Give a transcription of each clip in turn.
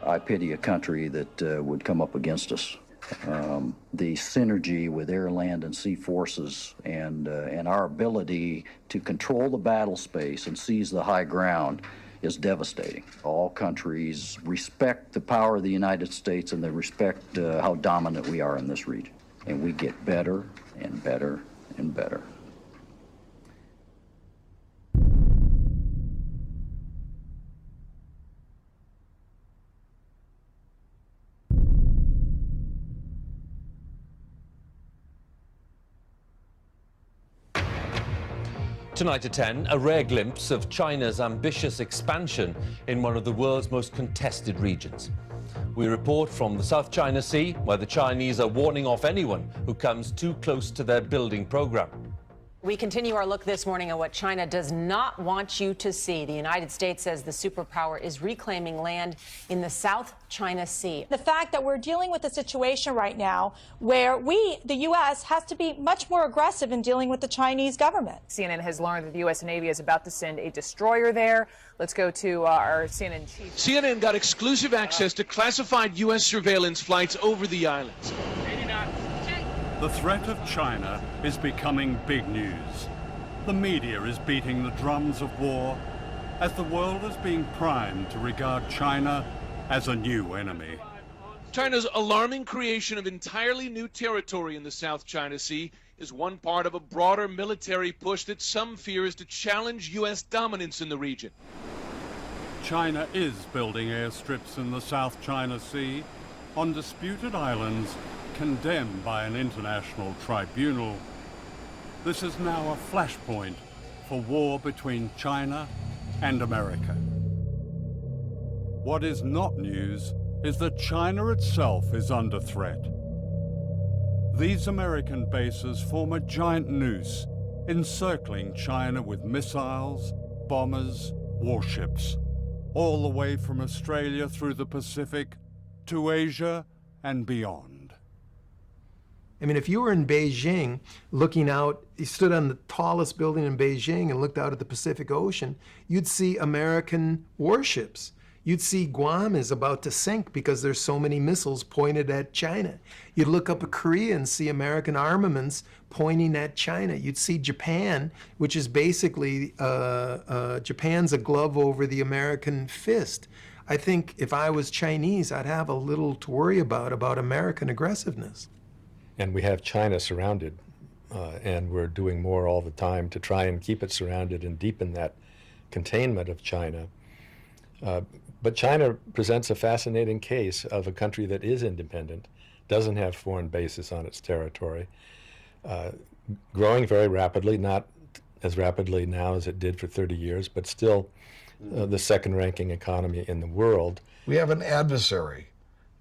I pity a country that would come up against us. The synergy with air, land, and sea forces and our ability to control the battle space and seize the high ground is devastating. All countries respect the power of the United States, and they respect how dominant we are in this region. And we get better and better and better. Tonight at 10, a rare glimpse of China's ambitious expansion in one of the world's most contested regions. We report from the South China Sea, where the Chinese are warning off anyone who comes too close to their building program. We continue our look this morning at what China does not want you to see. The United States says the superpower is reclaiming land in the South China Sea. The fact that we're dealing with a situation right now where the U.S., has to be much more aggressive in dealing with the Chinese government. CNN has learned that the U.S. Navy is about to send a destroyer there. Let's go to our CNN chief. CNN got exclusive access to classified U.S. surveillance flights over the islands. The threat of China is becoming big news. The media is beating the drums of war as the world is being primed to regard China as a new enemy. China's alarming creation of entirely new territory in the South China Sea is one part of a broader military push that some fear is to challenge U.S. dominance in the region. China is building airstrips in the South China Sea on disputed islands condemned by an international tribunal. This is now a flashpoint for war between China and America. What is not news is that China itself is under threat. These American bases form a giant noose encircling China with missiles, bombers, warships, all the way from Australia through the Pacific to Asia and beyond. I mean, if you were in Beijing looking out, you stood on the tallest building in Beijing and looked out at the Pacific Ocean, you'd see American warships. You'd see Guam is about to sink because there's so many missiles pointed at China. You'd look up at Korea and see American armaments pointing at China. You'd see Japan, which is basically, Japan's a glove over the American fist. I think if I was Chinese, I'd have a little to worry about American aggressiveness. And we have China surrounded, and we're doing more all the time to try and keep it surrounded and deepen that containment of China. But China presents a fascinating case of a country that is independent, doesn't have foreign bases on its territory, growing very rapidly, not as rapidly now as it did for 30 years, but still the second-ranking economy in the world. We have an adversary.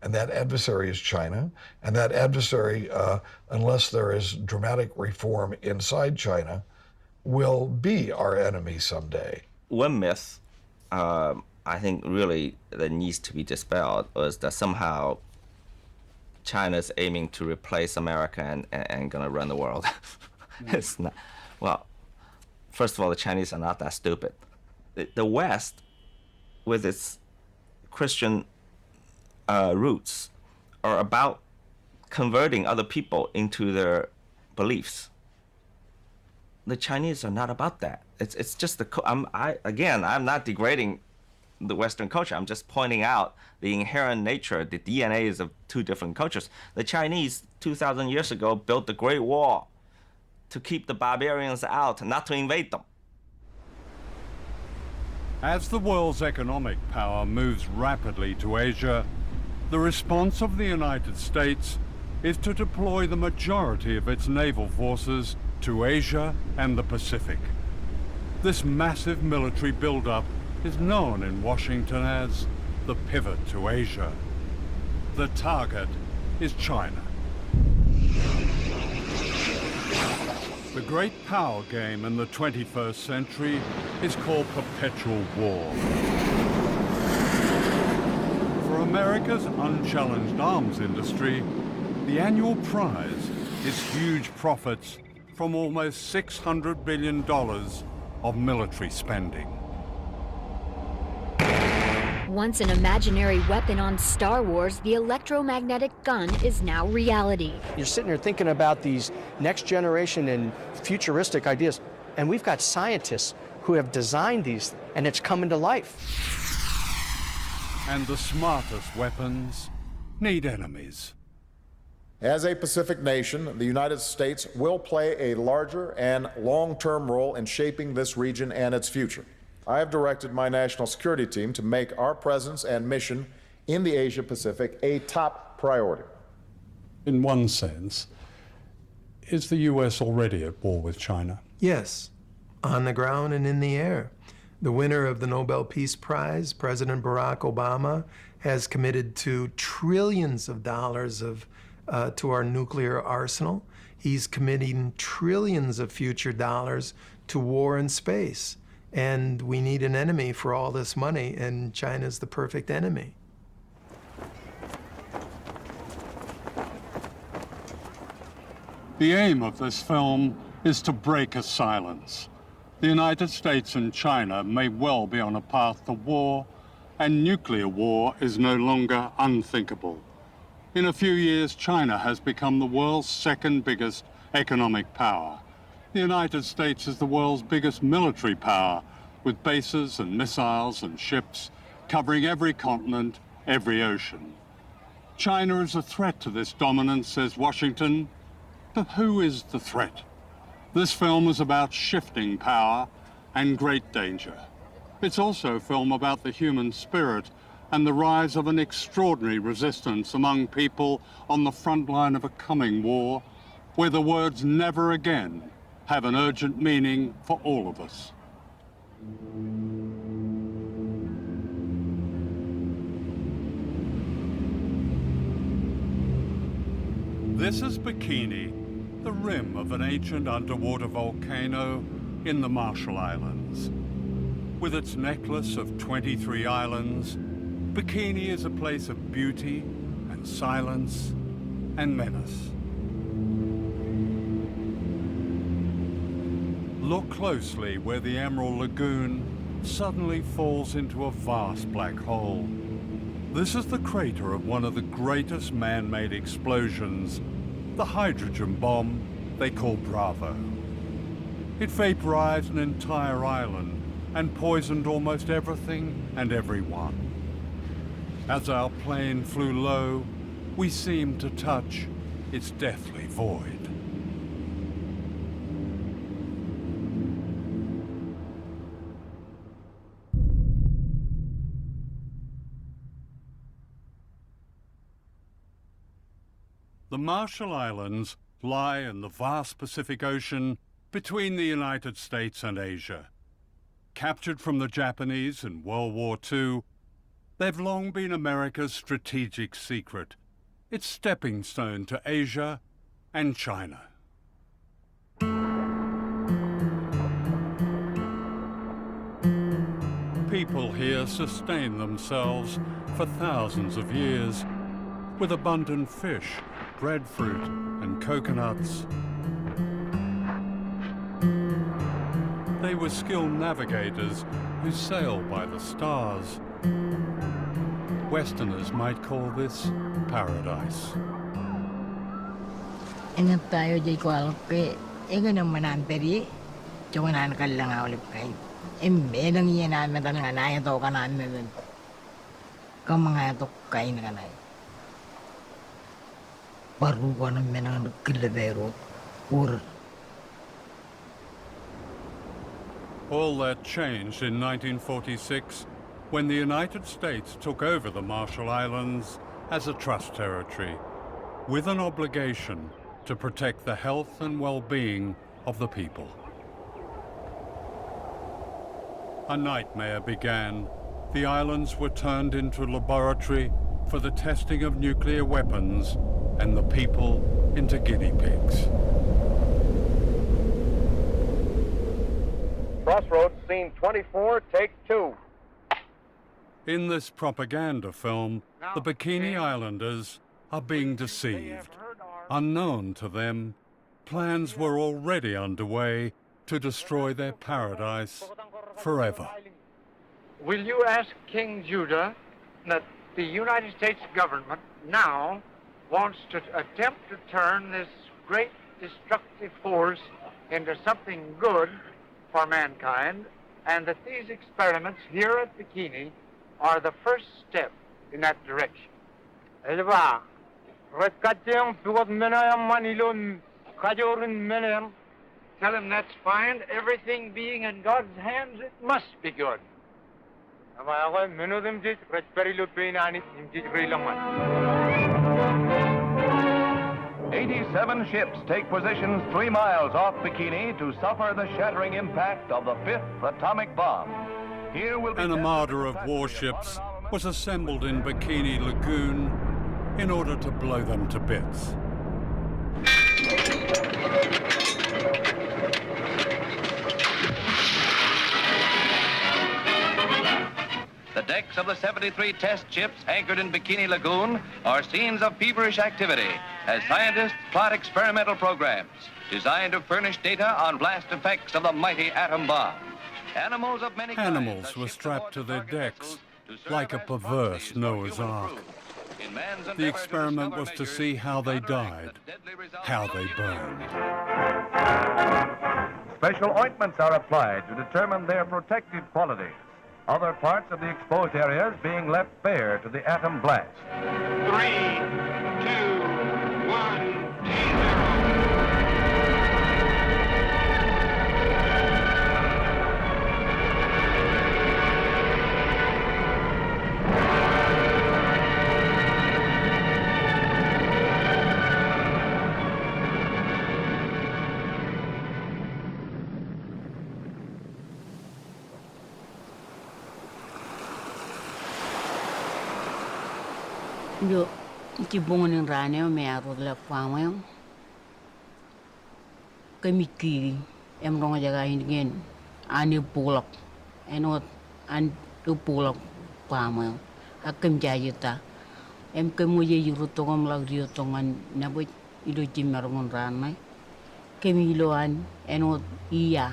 And that adversary is China. And that adversary, unless there is dramatic reform inside China, will be our enemy someday. One myth I think really that needs to be dispelled is that somehow China's aiming to replace America and gonna run the world. It's not. Well, first of all, the Chinese are not that stupid. The West, with its Christian roots, are about converting other people into their beliefs. The Chinese are not about that. It's just I'm not degrading the Western culture. I'm just pointing out the inherent nature, the DNAs of two different cultures. The Chinese 2,000 years ago built the Great Wall to keep the barbarians out, not to invade them. As the world's economic power moves rapidly to Asia, the response of the United States is to deploy the majority of its naval forces to Asia and the Pacific. This massive military buildup is known in Washington as the pivot to Asia. The target is China. The great power game in the 21st century is called perpetual war. For America's unchallenged arms industry, the annual prize is huge profits from almost $600 billion of military spending. Once an imaginary weapon on Star Wars, the electromagnetic gun is now reality. You're sitting there thinking about these next generation and futuristic ideas, and we've got scientists who have designed these, and it's coming to life. And the smartest weapons need enemies. As a Pacific nation, the United States will play a larger and long-term role in shaping this region and its future. I have directed my national security team to make our presence and mission in the Asia-Pacific a top priority. In one sense, is the US already at war with China? Yes, on the ground and in the air. The winner of the Nobel Peace Prize, President Barack Obama, has committed to trillions of dollars to our nuclear arsenal. He's committing trillions of future dollars to war in space. And we need an enemy for all this money, and China's the perfect enemy. The aim of this film is to break a silence. The United States and China may well be on a path to war, and nuclear war is no longer unthinkable. In a few years, China has become the world's second biggest economic power. The United States is the world's biggest military power, with bases and missiles and ships covering every continent, every ocean. China is a threat to this dominance, says Washington. But who is the threat? This film is about shifting power and great danger. It's also a film about the human spirit and the rise of an extraordinary resistance among people on the front line of a coming war, where the words "never again" have an urgent meaning for all of us. This is Bikini, the rim of an ancient underwater volcano in the Marshall Islands. With its necklace of 23 islands, Bikini is a place of beauty and silence and menace. Look closely where the Emerald Lagoon suddenly falls into a vast black hole. This is the crater of one of the greatest man-made explosions, the hydrogen bomb they call Bravo. It vaporized an entire island and poisoned almost everything and everyone. As our plane flew low, we seemed to touch its deathly void. The Marshall Islands lie in the vast Pacific Ocean between the United States and Asia. Captured from the Japanese in World War II, they've long been America's strategic secret, its stepping stone to Asia and China. People here sustain themselves for thousands of years with abundant fish, breadfruit, and coconuts. They were skilled navigators who sail by the stars. Westerners might call this paradise. Ingat tayo di kualpe, naman ang peri, jangan ka lang ulip kayo. Medang iyan namin talaga na ito ka namin. Mga ito kain na kanay. Baru ka namin ang kilabero, All that changed in 1946 when the United States took over the Marshall Islands as a trust territory, with an obligation to protect the health and well-being of the people. A nightmare began. The islands were turned into a laboratory for the testing of nuclear weapons and the people into guinea pigs. Crossroads, scene 24, take 2. In this propaganda film, the Bikini Islanders are being deceived. Unknown to them, plans were already underway to destroy their paradise forever. Will you ask King Judah that the United States government now wants to attempt to turn this great destructive force into something good for mankind, and that these experiments here at Bikini are the first step in that direction. Tell him that's fine. Everything being in God's hands, it must be good. 87 ships take positions 3 miles off Bikini to suffer the shattering impact of the 5th atomic bomb. Here will be An armada of warships was assembled in Bikini Lagoon in order to blow them to bits. The decks of the 73 test ships anchored in Bikini Lagoon are scenes of feverish activity as scientists plot experimental programs designed to furnish data on blast effects of the mighty atom bomb. Animals of many Animals were strapped to their decks like a perverse Noah's Ark. The experiment was to see how they died, how they burned. Special ointments are applied to determine their protective qualities. Other parts of the exposed areas being left bare to the atom blast. 3, 2, 1. Yo, ci bongonin rane me aro la kwamwe. Kami ki em rong jaga hingen ani pulak. Enot an tu pulak kwamwe. Akem jayuta. Em kemu ye yuru tongam lag rio tongan nabu ilo jimarong rane. Kemi iloan enot iya.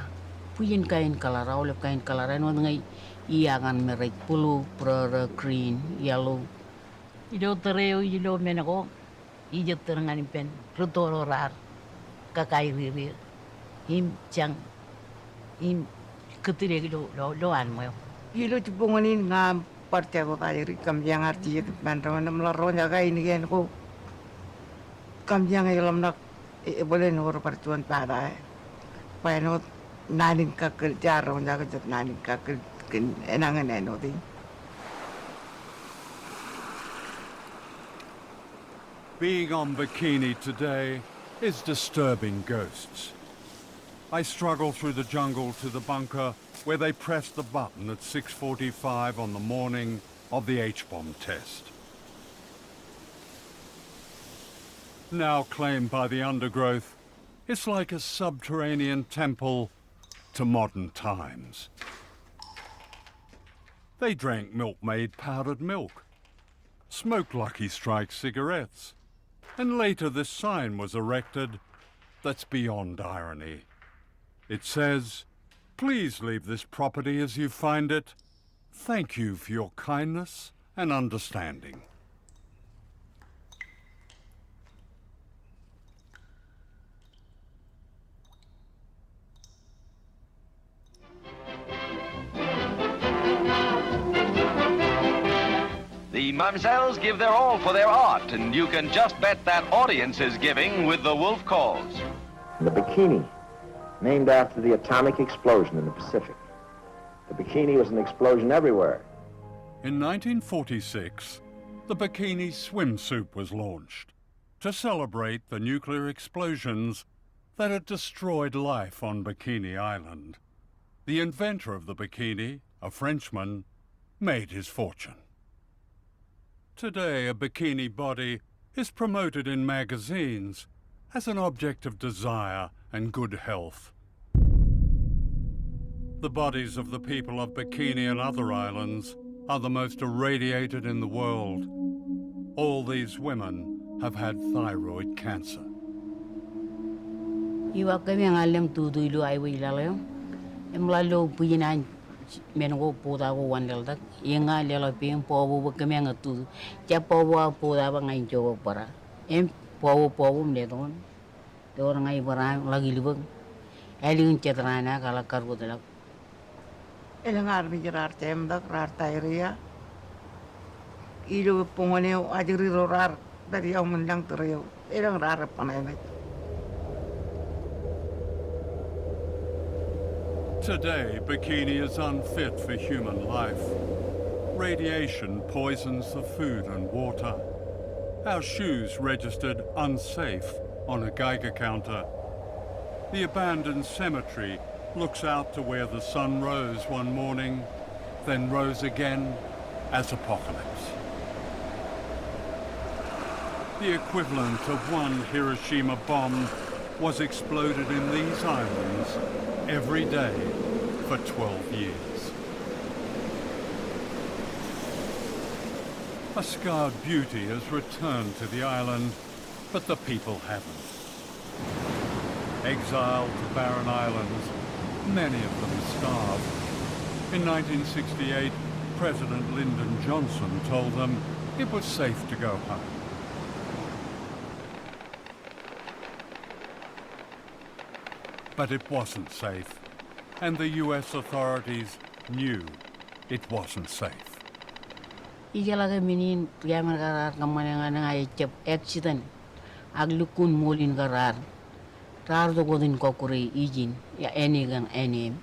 Puyin kain kalara oleh kain kalara enot ngai iya kan merek pulu pro green yellow. Ilo tereo ilo menako ijo terengan pen rutoro rar kakai riri him chang him ketire lo an mo Ilo cipungonin ngam parte ko kali kam yang arti bantaman melaro jaga ini kan ko kam yang ilam nak boleh nor pertuan pada paino nanin kakil jaro jaga jat nanin kakil enangan enoti. Being on Bikini today is disturbing ghosts. I struggle through the jungle to the bunker where they pressed the button at 6:45 on the morning of the H-bomb test. Now claimed by the undergrowth, it's like a subterranean temple to modern times. They drank milk-made powdered milk, smoked Lucky Strike cigarettes, and later this sign was erected that's beyond irony. It says, "Please leave this property as you find it. Thank you for your kindness and understanding." The Mamsells give their all for their art, and you can just bet that audience is giving with the wolf calls. The Bikini, named after the atomic explosion in the Pacific. The Bikini was an explosion everywhere. In 1946, the Bikini swimsuit was launched to celebrate the nuclear explosions that had destroyed life on Bikini Island. The inventor of the Bikini, a Frenchman, made his fortune. Today, a bikini body is promoted in magazines as an object of desire and good health. The bodies of the people of Bikini and other islands are the most irradiated in the world. All these women have had thyroid cancer. Iwa kami ang alam tudo ilo ay wilalay. Em lalo puyinan men go puda go wandel dak yenga lelo ping pobu kemeng tu ja pobu puda ba ngai jo para em pobu me don te orang ngai bara lagi libeng elin cetrana kala karbu telak Elangar ni jerar tem dak rar tairia. Ilu pongoneo ajuri rar dari au mendang tereu. Elang rar panai. Today, bikini is unfit for human life. Radiation poisons the food and water. Our shoes registered unsafe on a Geiger counter. The abandoned cemetery looks out to where the sun rose one morning, then rose again as apocalypse. The equivalent of one Hiroshima bomb was exploded in these islands every day for 12 years. A scarred beauty has returned to the island, but the people haven't. Exiled to barren islands, many of them starved. In 1968, President Lyndon Johnson told them it was safe to go home. But it wasn't safe, and the US authorities knew it wasn't safe. ijala ke minin priamar karar kamane ngai chep accident aglukun molin karar rar do godin kokuri ijin ya enigan enim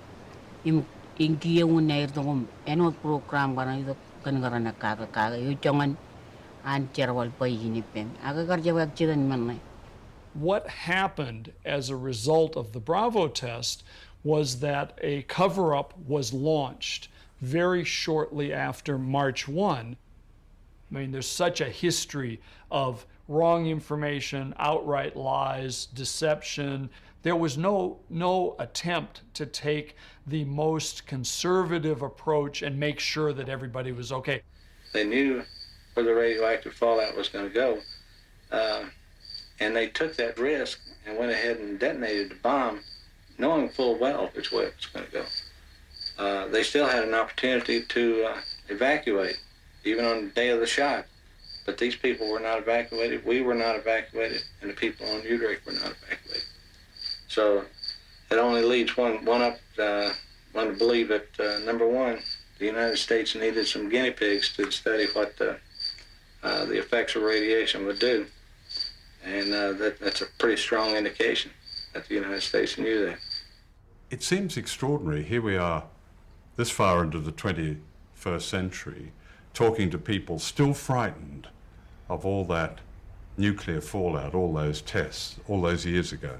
im inkiye unnair tongom eno program kana ido kan karana kaga yu chongan an cherwal payini pen aga karja accident manne. What happened as a result of the Bravo test was that a cover-up was launched very shortly after March 1. I mean, there's such a history of wrong information, outright lies, deception. There was no attempt to take the most conservative approach and make sure that everybody was okay. They knew where the radioactive fallout was going to go. And they took that risk and went ahead and detonated the bomb, knowing full well which way it was going to go. They still had an opportunity to evacuate, even on the day of the shot. But these people were not evacuated, we were not evacuated, and the people on Utrecht were not evacuated. So it only leads one to believe that, number one, the United States needed some guinea pigs to study what the effects of radiation would do. And that's a pretty strong indication that the United States knew that. It seems extraordinary. Here we are, this far into the 21st century, talking to people still frightened of all that nuclear fallout, all those tests, all those years ago.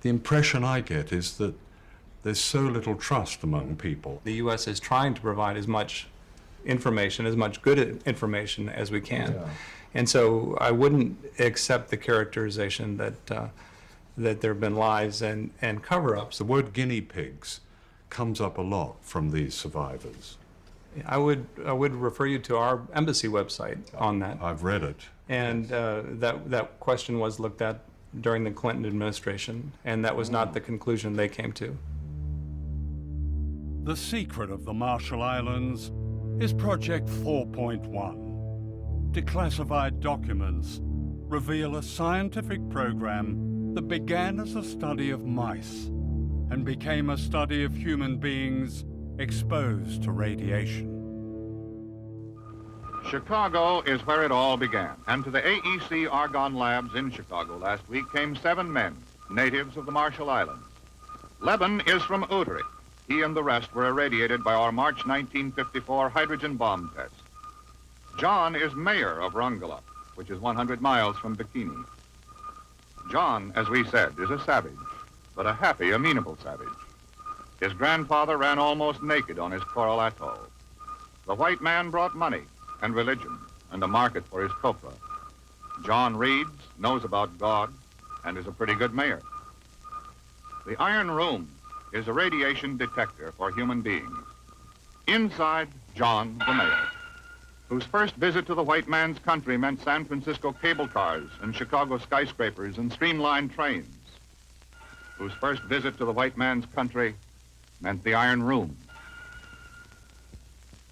The impression I get is that there's so little trust among people. The U.S. is trying to provide as much information, as much good information as we can. Yeah. And so I wouldn't accept the characterization that there have been lies and cover-ups. The word guinea pigs comes up a lot from these survivors. I would refer you to our embassy website on that. I've read it. And that question was looked at during the Clinton administration, and that was not the conclusion they came to. The secret of the Marshall Islands is Project 4.1. Declassified documents reveal a scientific program that began as a study of mice and became a study of human beings exposed to radiation. Chicago is where it all began, and to the AEC Argonne Labs in Chicago last week came 7 men, natives of the Marshall Islands. Leben is from Utrecht. He and the rest were irradiated by our March 1954 hydrogen bomb test. John is mayor of Rongelap, which is 100 miles from Bikini. John, as we said, is a savage, but a happy, amenable savage. His grandfather ran almost naked on his coral atoll. The white man brought money and religion and a market for his copra. John reads, knows about God, and is a pretty good mayor. The Iron Room is a radiation detector for human beings. Inside, John, the mayor, whose first visit to the white man's country meant San Francisco cable cars and Chicago skyscrapers and streamlined trains, whose first visit to the white man's country meant the Iron Room.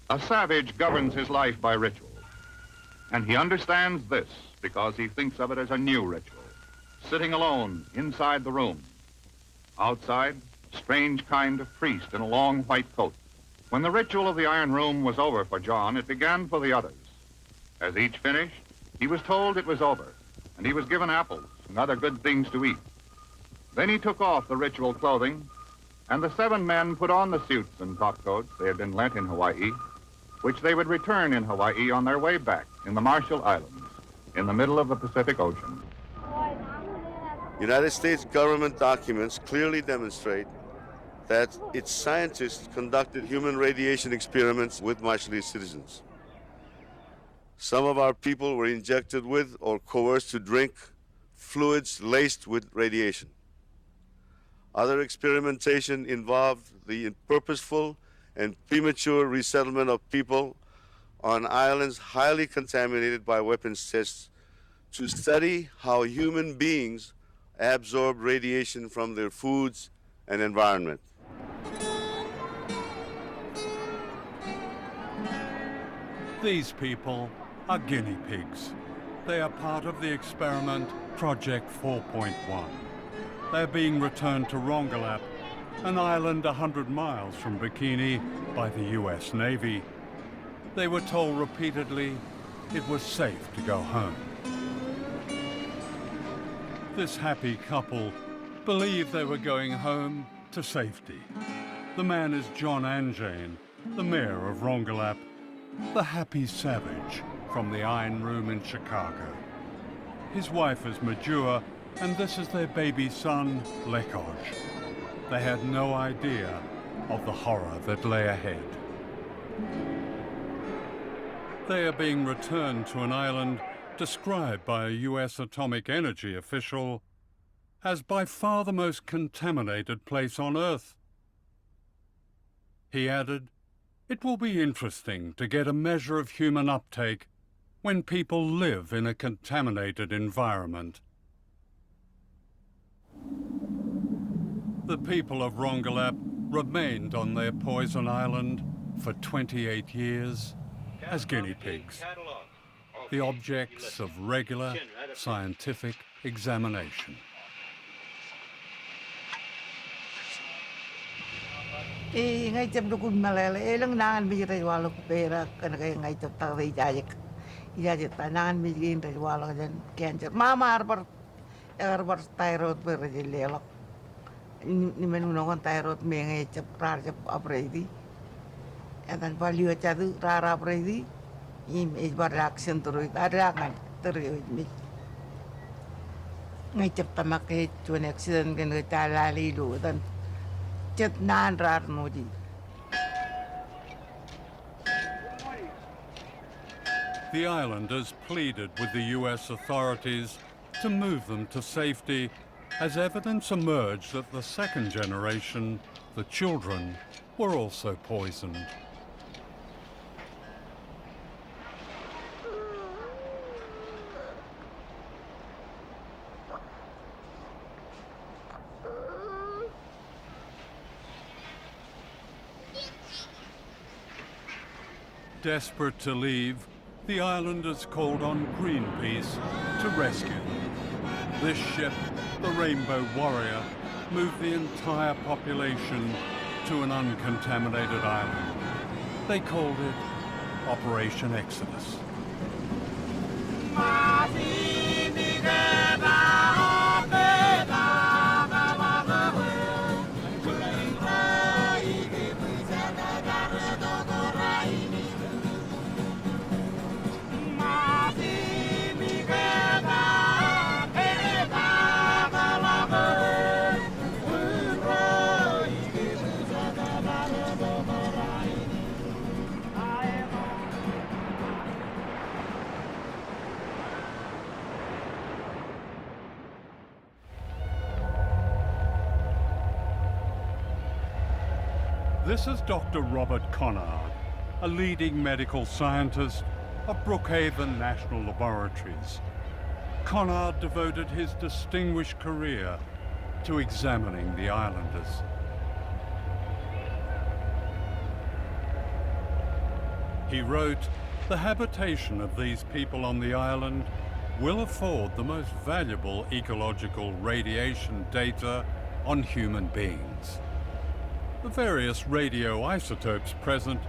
A savage governs his life by ritual. And he understands this because he thinks of it as a new ritual. Sitting alone inside the room. Outside, strange kind of priest in a long white coat. When the ritual of the Iron Room was over for John, it began for the others. As each finished, he was told it was over, and he was given apples and other good things to eat. Then he took off the ritual clothing, and the 7 men put on the suits and topcoats they had been lent in Hawaii, which they would return in Hawaii on their way back in the Marshall Islands, in the middle of the Pacific Ocean. United States government documents clearly demonstrate that its scientists conducted human radiation experiments with Marshallese citizens. Some of our people were injected with or coerced to drink fluids laced with radiation. Other experimentation involved the purposeful and premature resettlement of people on islands highly contaminated by weapons tests to study how human beings absorb radiation from their foods and environment. These people are guinea pigs. They are part of the experiment Project 4.1. They're being returned to Rongelap, an island 100 miles from Bikini, by the US Navy. They were told repeatedly it was safe to go home. This happy couple believed they were going home to safety. The man is John Anjane, the mayor of Rongelap, the happy savage from the Iron Room in Chicago. His wife is Majua, and this is their baby son, Lekoj. They had no idea of the horror that lay ahead. They are being returned to an island described by a US atomic energy official as by far the most contaminated place on Earth. He added, "It will be interesting to get a measure of human uptake when people live in a contaminated environment." The people of Rongelap remained on their poison island for 28 years as guinea pigs, the objects of regular scientific examination. Ngay chấm đục malele, lang nangan bijay walo pera, kana kaya ngay chấm tao ijajek, ijajek ta nangan bijay rin walo kajan cancer. Mama arbar thyroid pera jilelok. Ni menunong thyroid me ngay chấm rar chấm apredi. Atan value chadu rar apredi. Im ejbar reaction terus, reaction terus mi. Ngay chấm tamak ke chuan accident kan kita lali lu dan. The islanders pleaded with the US authorities to move them to safety as evidence emerged that the second generation, the children, were also poisoned. Desperate to leave, the islanders called on Greenpeace to rescue them. This ship, the Rainbow Warrior, moved the entire population to an uncontaminated island. They called it Operation Exodus. This is Dr. Robert Conard, a leading medical scientist of Brookhaven National Laboratories. Conard devoted his distinguished career to examining the islanders. He wrote, "The habitation of these people on the island will afford the most valuable ecological radiation data on human beings. The various radioisotopes present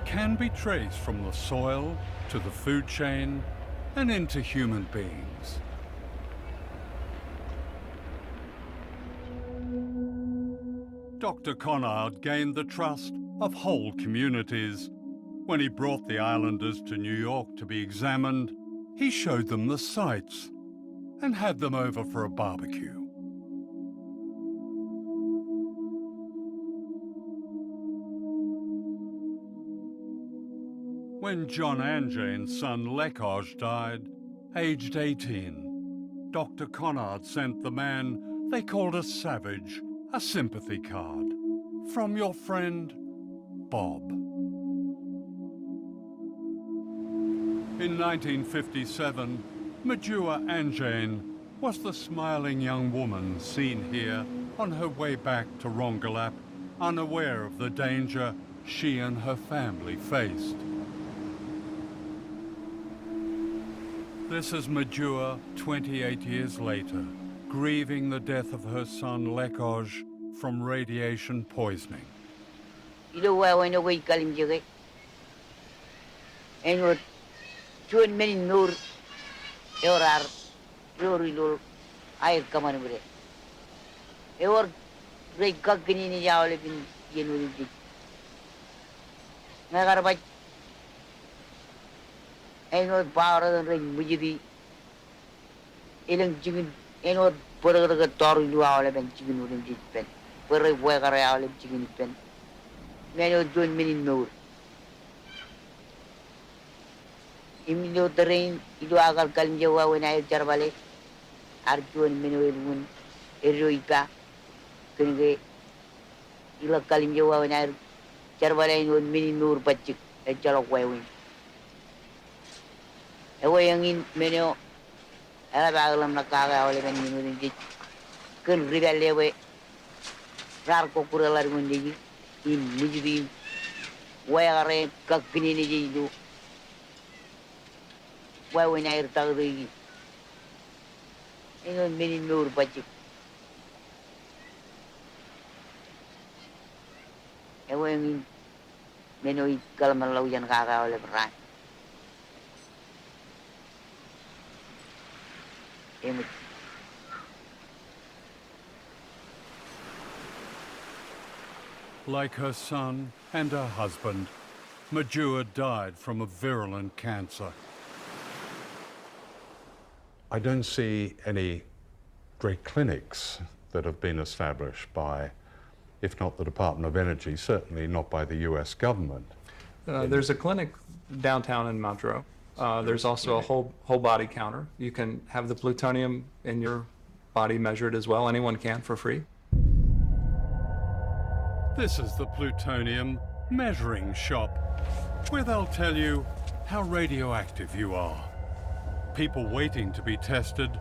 can be traced from the soil to the food chain and into human beings." Dr. Conard gained the trust of whole communities. When he brought the islanders to New York to be examined, he showed them the sights and had them over for a barbecue. When John Anjane's son Lekoj died, aged 18, Dr. Conard sent the man they called a savage a sympathy card from your friend, Bob. In 1957, Majua Anjane was the smiling young woman seen here on her way back to Rongelap, unaware of the danger she and her family faced. This is Majua 28 years later, grieving the death of her son Lekoj from radiation poisoning. Chuan many nur eurar rurilul air kamanure. Ever break gagini ni jawle bin yenuri. Nagarbat eno power than ring mujidi. Ilang chicken eno puraga toru luale ben chicken wouldn't get pen. Purre wagare chicken pen. Many doing many nur. Imino terrain itu agar kalim jawa when I jarbale arjuan minuun eroika kenge ila kalim jawa when I jarbale nun mini nur bacik e jalok wewin ewe yang in menyo ala bagalam nakaga ole ben minuun dik kun ribelle we rar ko kuralar mundi in mujidi wayare kakini ni jidu why when I retire the many nur budget. And when many Kalamalao and Gaga will run. Like her son and her husband, Majua died from a virulent cancer. I don't see any great clinics that have been established by, if not the Department of Energy, certainly not by the US government. There's a clinic downtown in Mount there's also a whole body counter. You can have the plutonium in your body measured as well. Anyone can for free. This is the plutonium measuring shop, where they'll tell you how radioactive you are. People waiting to be tested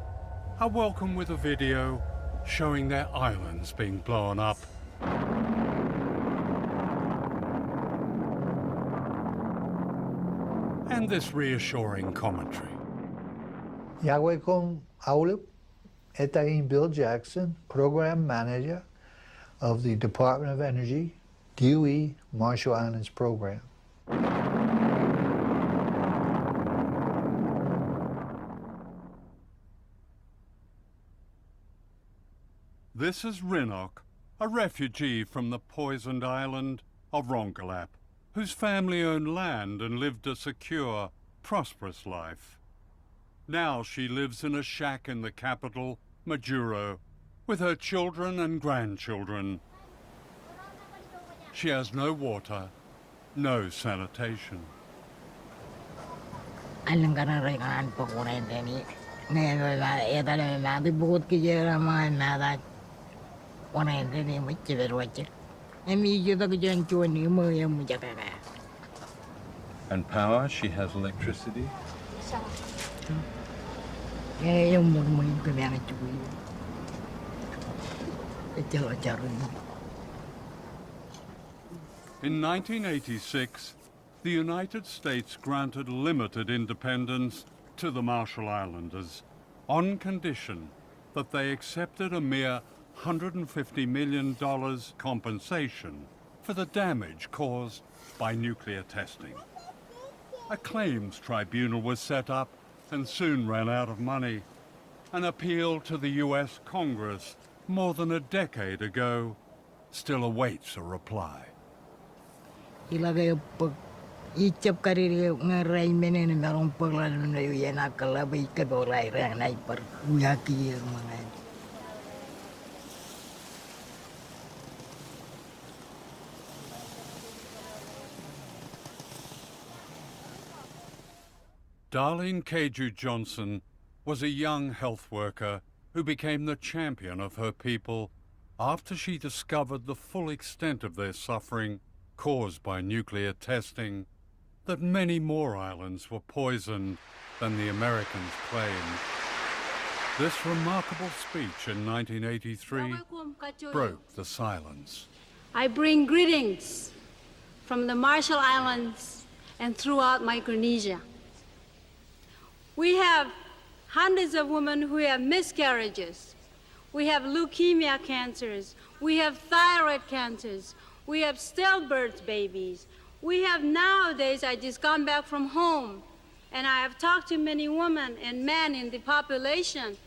are welcome with a video showing their islands being blown up. And this reassuring commentary. Yahwehkom Aulip, Etaim Bill Jackson, Program Manager of the Department of Energy, DOE Marshall Islands Program. This is Rinok, a refugee from the poisoned island of Rongelap, whose family owned land and lived a secure, prosperous life. Now she lives in a shack in the capital, Majuro, with her children and grandchildren. She has no water, no sanitation. And power, she has electricity? In 1986, the United States granted limited independence to the Marshall Islanders on condition that they accepted a mere $150 million compensation for the damage caused by nuclear testing. A claims tribunal was set up and soon ran out of money. An appeal to the US Congress more than a decade ago still awaits a reply. Ilagay pag icap kariri ngaray menen merong paglalan na yun akalabay kadolay rang nay par uyaki mga. Darlene Keju Johnson was a young health worker who became the champion of her people after she discovered the full extent of their suffering caused by nuclear testing, that many more islands were poisoned than the Americans claimed. This remarkable speech in 1983 broke the silence. I bring greetings from the Marshall Islands and throughout Micronesia. We have hundreds of women who have miscarriages. We have leukemia cancers. We have thyroid cancers. We have stillbirth babies. We have nowadays, I just gone back from home, and I have talked to many women and men in the population,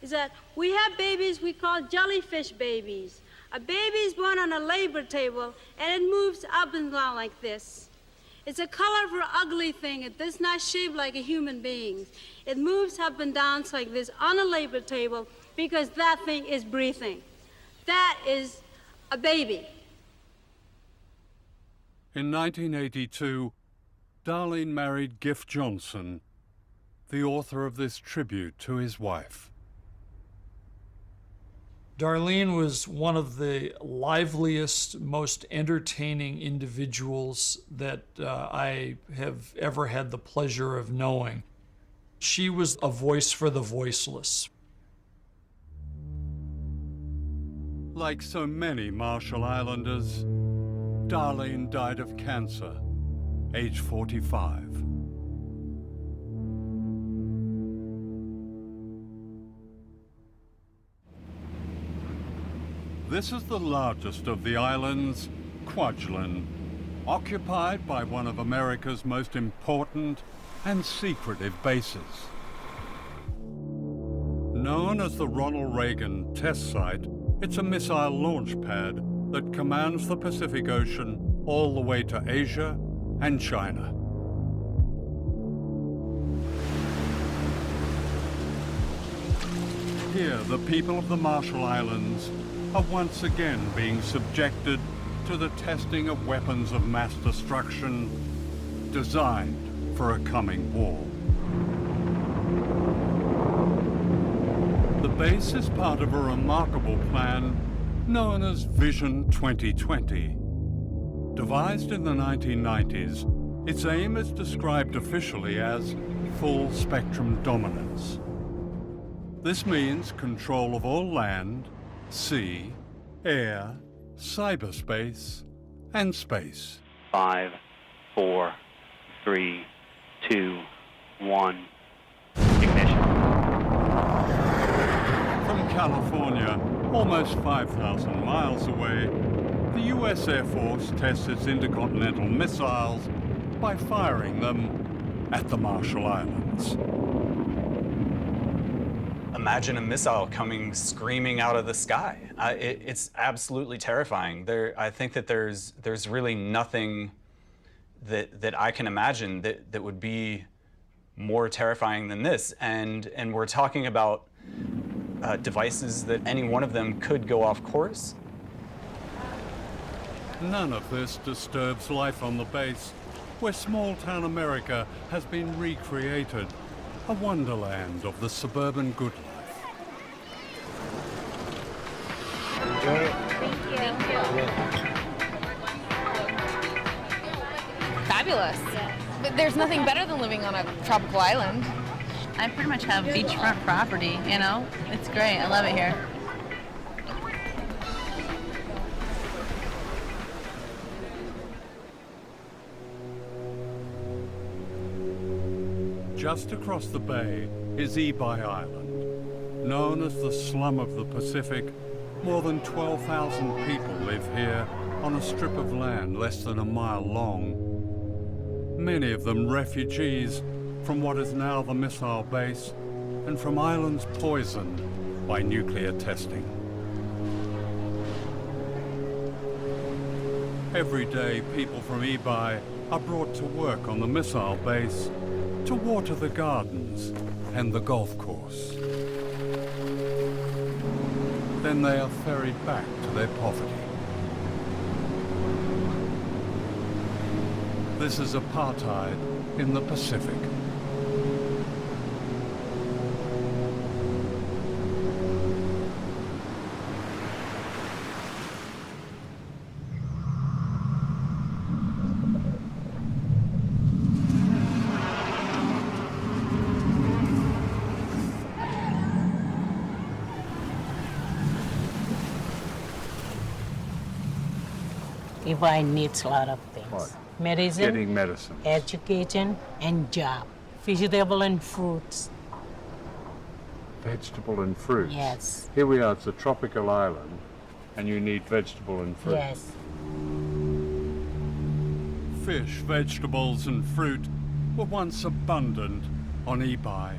is that we have babies we call jellyfish babies. A baby is born on a labor table, and it moves up and down like this. It's a colorful, ugly thing. It does not shape like a human being. It moves up and down like this on a labor table because that thing is breathing. That is a baby. In 1982, Darlene married Giff Johnson, the author of this tribute to his wife. Darlene was one of the liveliest, most entertaining individuals that I have ever had the pleasure of knowing. She was a voice for the voiceless. Like so many Marshall Islanders, Darlene died of cancer, age 45. This is the largest of the islands, Kwajalein, occupied by one of America's most important and secretive bases. Known as the Ronald Reagan Test Site, it's a missile launch pad that commands the Pacific Ocean all the way to Asia and China. Here, the people of the Marshall Islands are once again being subjected to the testing of weapons of mass destruction designed for a coming war. The base is part of a remarkable plan known as Vision 2020. Devised in the 1990s, its aim is described officially as full spectrum dominance. This means control of all land, sea, air, cyberspace, and space. 5, 4, 3, 2, 1, ignition. From California, almost 5,000 miles away, the U.S. Air Force tests its intercontinental missiles by firing them at the Marshall Islands. Imagine a missile coming screaming out of the sky. It's absolutely terrifying. I think that there's really nothing that I can imagine that would be more terrifying than this. And we're talking about devices that any one of them could go off course. None of this disturbs life on the base, where small-town America has been recreated, a wonderland of the suburban good life. Fabulous. But there's nothing better than living on a tropical island. I pretty much have beachfront property, you know? It's great. I love it here. Just across the bay is Ebi Island. Known as the slum of the Pacific, more than 12,000 people live here on a strip of land less than a mile long. Many of them refugees from what is now the missile base and from islands poisoned by nuclear testing. Every day, people from Ebi are brought to work on the missile base to water the gardens and the golf course. Then they are ferried back to their poverty. This is apartheid in the Pacific. Ebi needs a lot of things. What? Medicine, Getting medicine. education, and job. Vegetable and fruits. Vegetable and fruits. Yes. Here we are, it's a tropical island, and you need vegetable and fruit. Yes. Fish, vegetables, and fruit were once abundant on Ebi.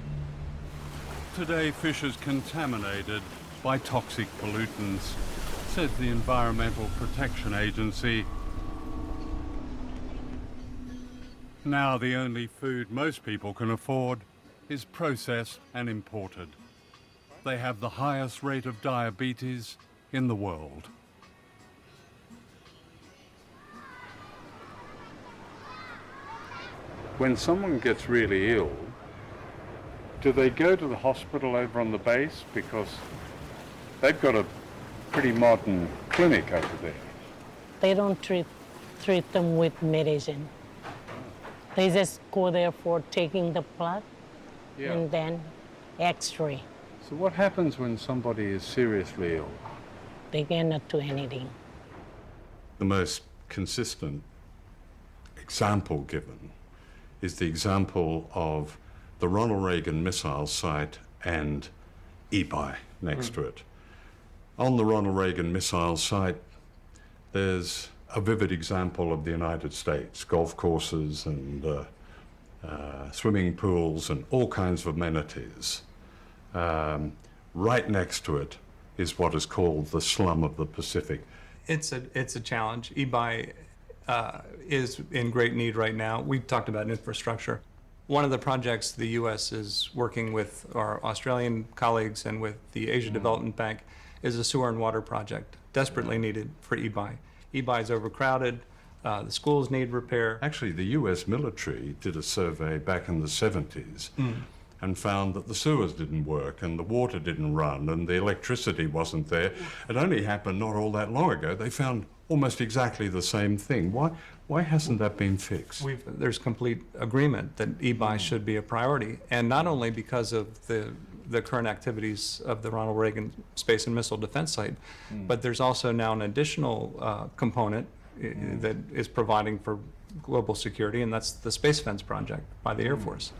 Today, fish is contaminated by toxic pollutants, says the Environmental Protection Agency. Now the only food most people can afford is processed and imported. They have the highest rate of diabetes in the world. When someone gets really ill, do they go to the hospital over on the base? Because they've got a pretty modern clinic over there. They don't treat them with medicine. They just go there for taking the blood and then x-ray. So what happens when somebody is seriously ill? They cannot do anything. The most consistent example given is the example of the Ronald Reagan missile site and Ebi next to it. On the Ronald Reagan missile site, there's a vivid example of the United States, golf courses and swimming pools and all kinds of amenities. Right next to it is what is called the slum of the Pacific. It's a challenge. Ebi is in great need right now. We've talked about infrastructure. One of the projects the U.S. is working with our Australian colleagues and with the Asia Development Bank is a sewer and water project, desperately needed for Ebi. Ebi is overcrowded, the schools need repair. Actually, the U.S. military did a survey back in the 70s and found that the sewers didn't work and the water didn't run and the electricity wasn't there. It only happened not all that long ago. They found almost exactly the same thing. Why hasn't that been fixed? There's complete agreement that Ebi should be a priority, and not only because of the current activities of the Ronald Reagan Space and Missile Defense Site, but there's also now an additional component that is providing for global security, and that's the Space Fence project by the Air Force.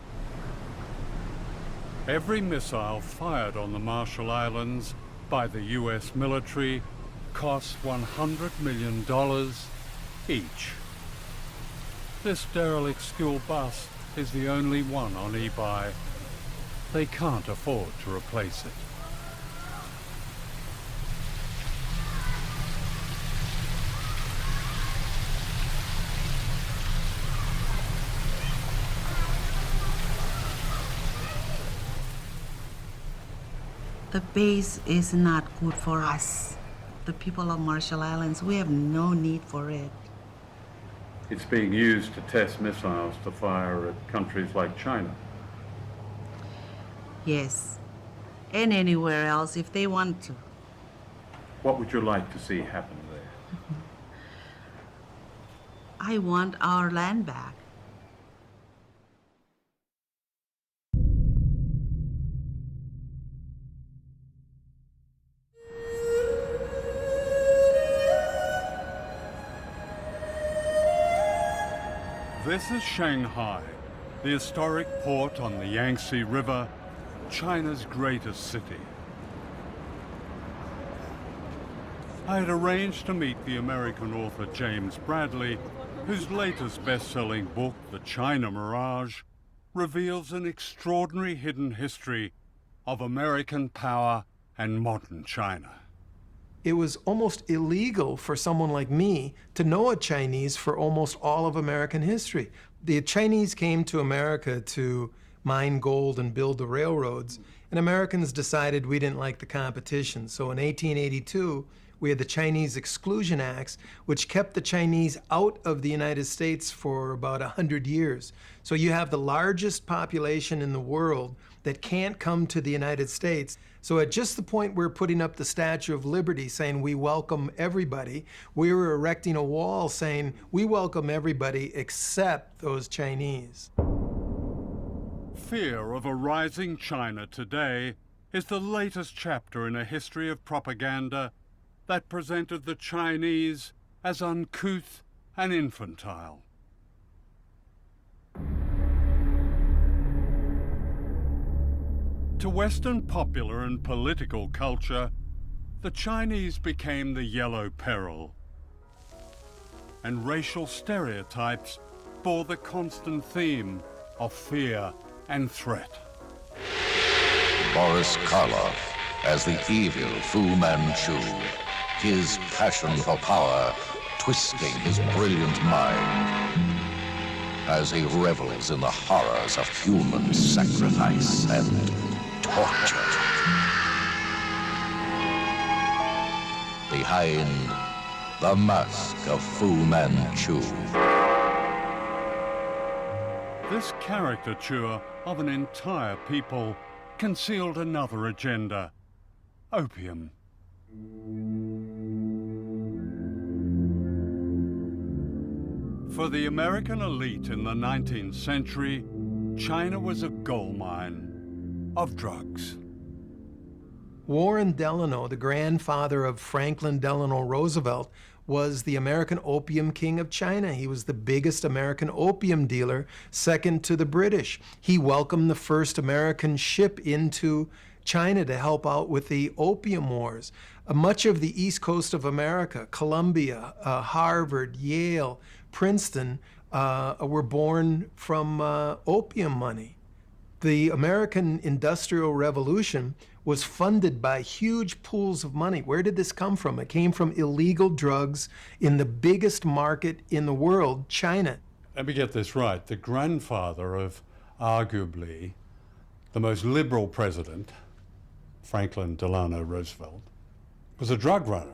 Every missile fired on the Marshall Islands by the U.S. military costs $100 million each. This derelict school bus is the only one on Ebi. They can't afford to replace it. The base is not good for us. The people of Marshall Islands, we have no need for it. It's being used to test missiles to fire at countries like China. Yes, and anywhere else if they want to. What would you like to see happen there? I want our land back. This is Shanghai, the historic port on the Yangtze River, China's greatest city. I had arranged to meet the American author James Bradley, whose latest best-selling book, The China Mirage, reveals an extraordinary hidden history of American power and modern China. It was almost illegal for someone like me to know a Chinese for almost all of American history. The Chinese came to America to mine gold and build the railroads, and Americans decided we didn't like the competition. So in 1882, we had the Chinese Exclusion Acts, which kept the Chinese out of the United States for about 100 years. So you have the largest population in the world that can't come to the United States. So at just the point we're putting up the Statue of Liberty saying we welcome everybody, we were erecting a wall saying we welcome everybody except those Chinese. Fear of a rising China today is the latest chapter in a history of propaganda that presented the Chinese as uncouth and infantile. To Western popular and political culture, the Chinese became the yellow peril, and racial stereotypes bore the constant theme of fear and threat. Boris Karloff as the evil Fu Manchu, his passion for power twisting his brilliant mind as he revels in the horrors of human sacrifice and torture. Behind the mask of Fu Manchu. This caricature of an entire people concealed another agenda: opium. For the American elite in the 19th century, China was a gold mine of drugs. Warren Delano, the grandfather of Franklin Delano Roosevelt, was the American opium king of China. He was the biggest American opium dealer, second to the British. He welcomed the first American ship into China to help out with the opium wars. Much of the east coast of America, Columbia, Harvard, Yale, Princeton, were born from opium money. The American Industrial Revolution was funded by huge pools of money. Where did this come from? It came from illegal drugs in the biggest market in the world, China. Let me get this right. The grandfather of arguably the most liberal president, Franklin Delano Roosevelt, was a drug runner.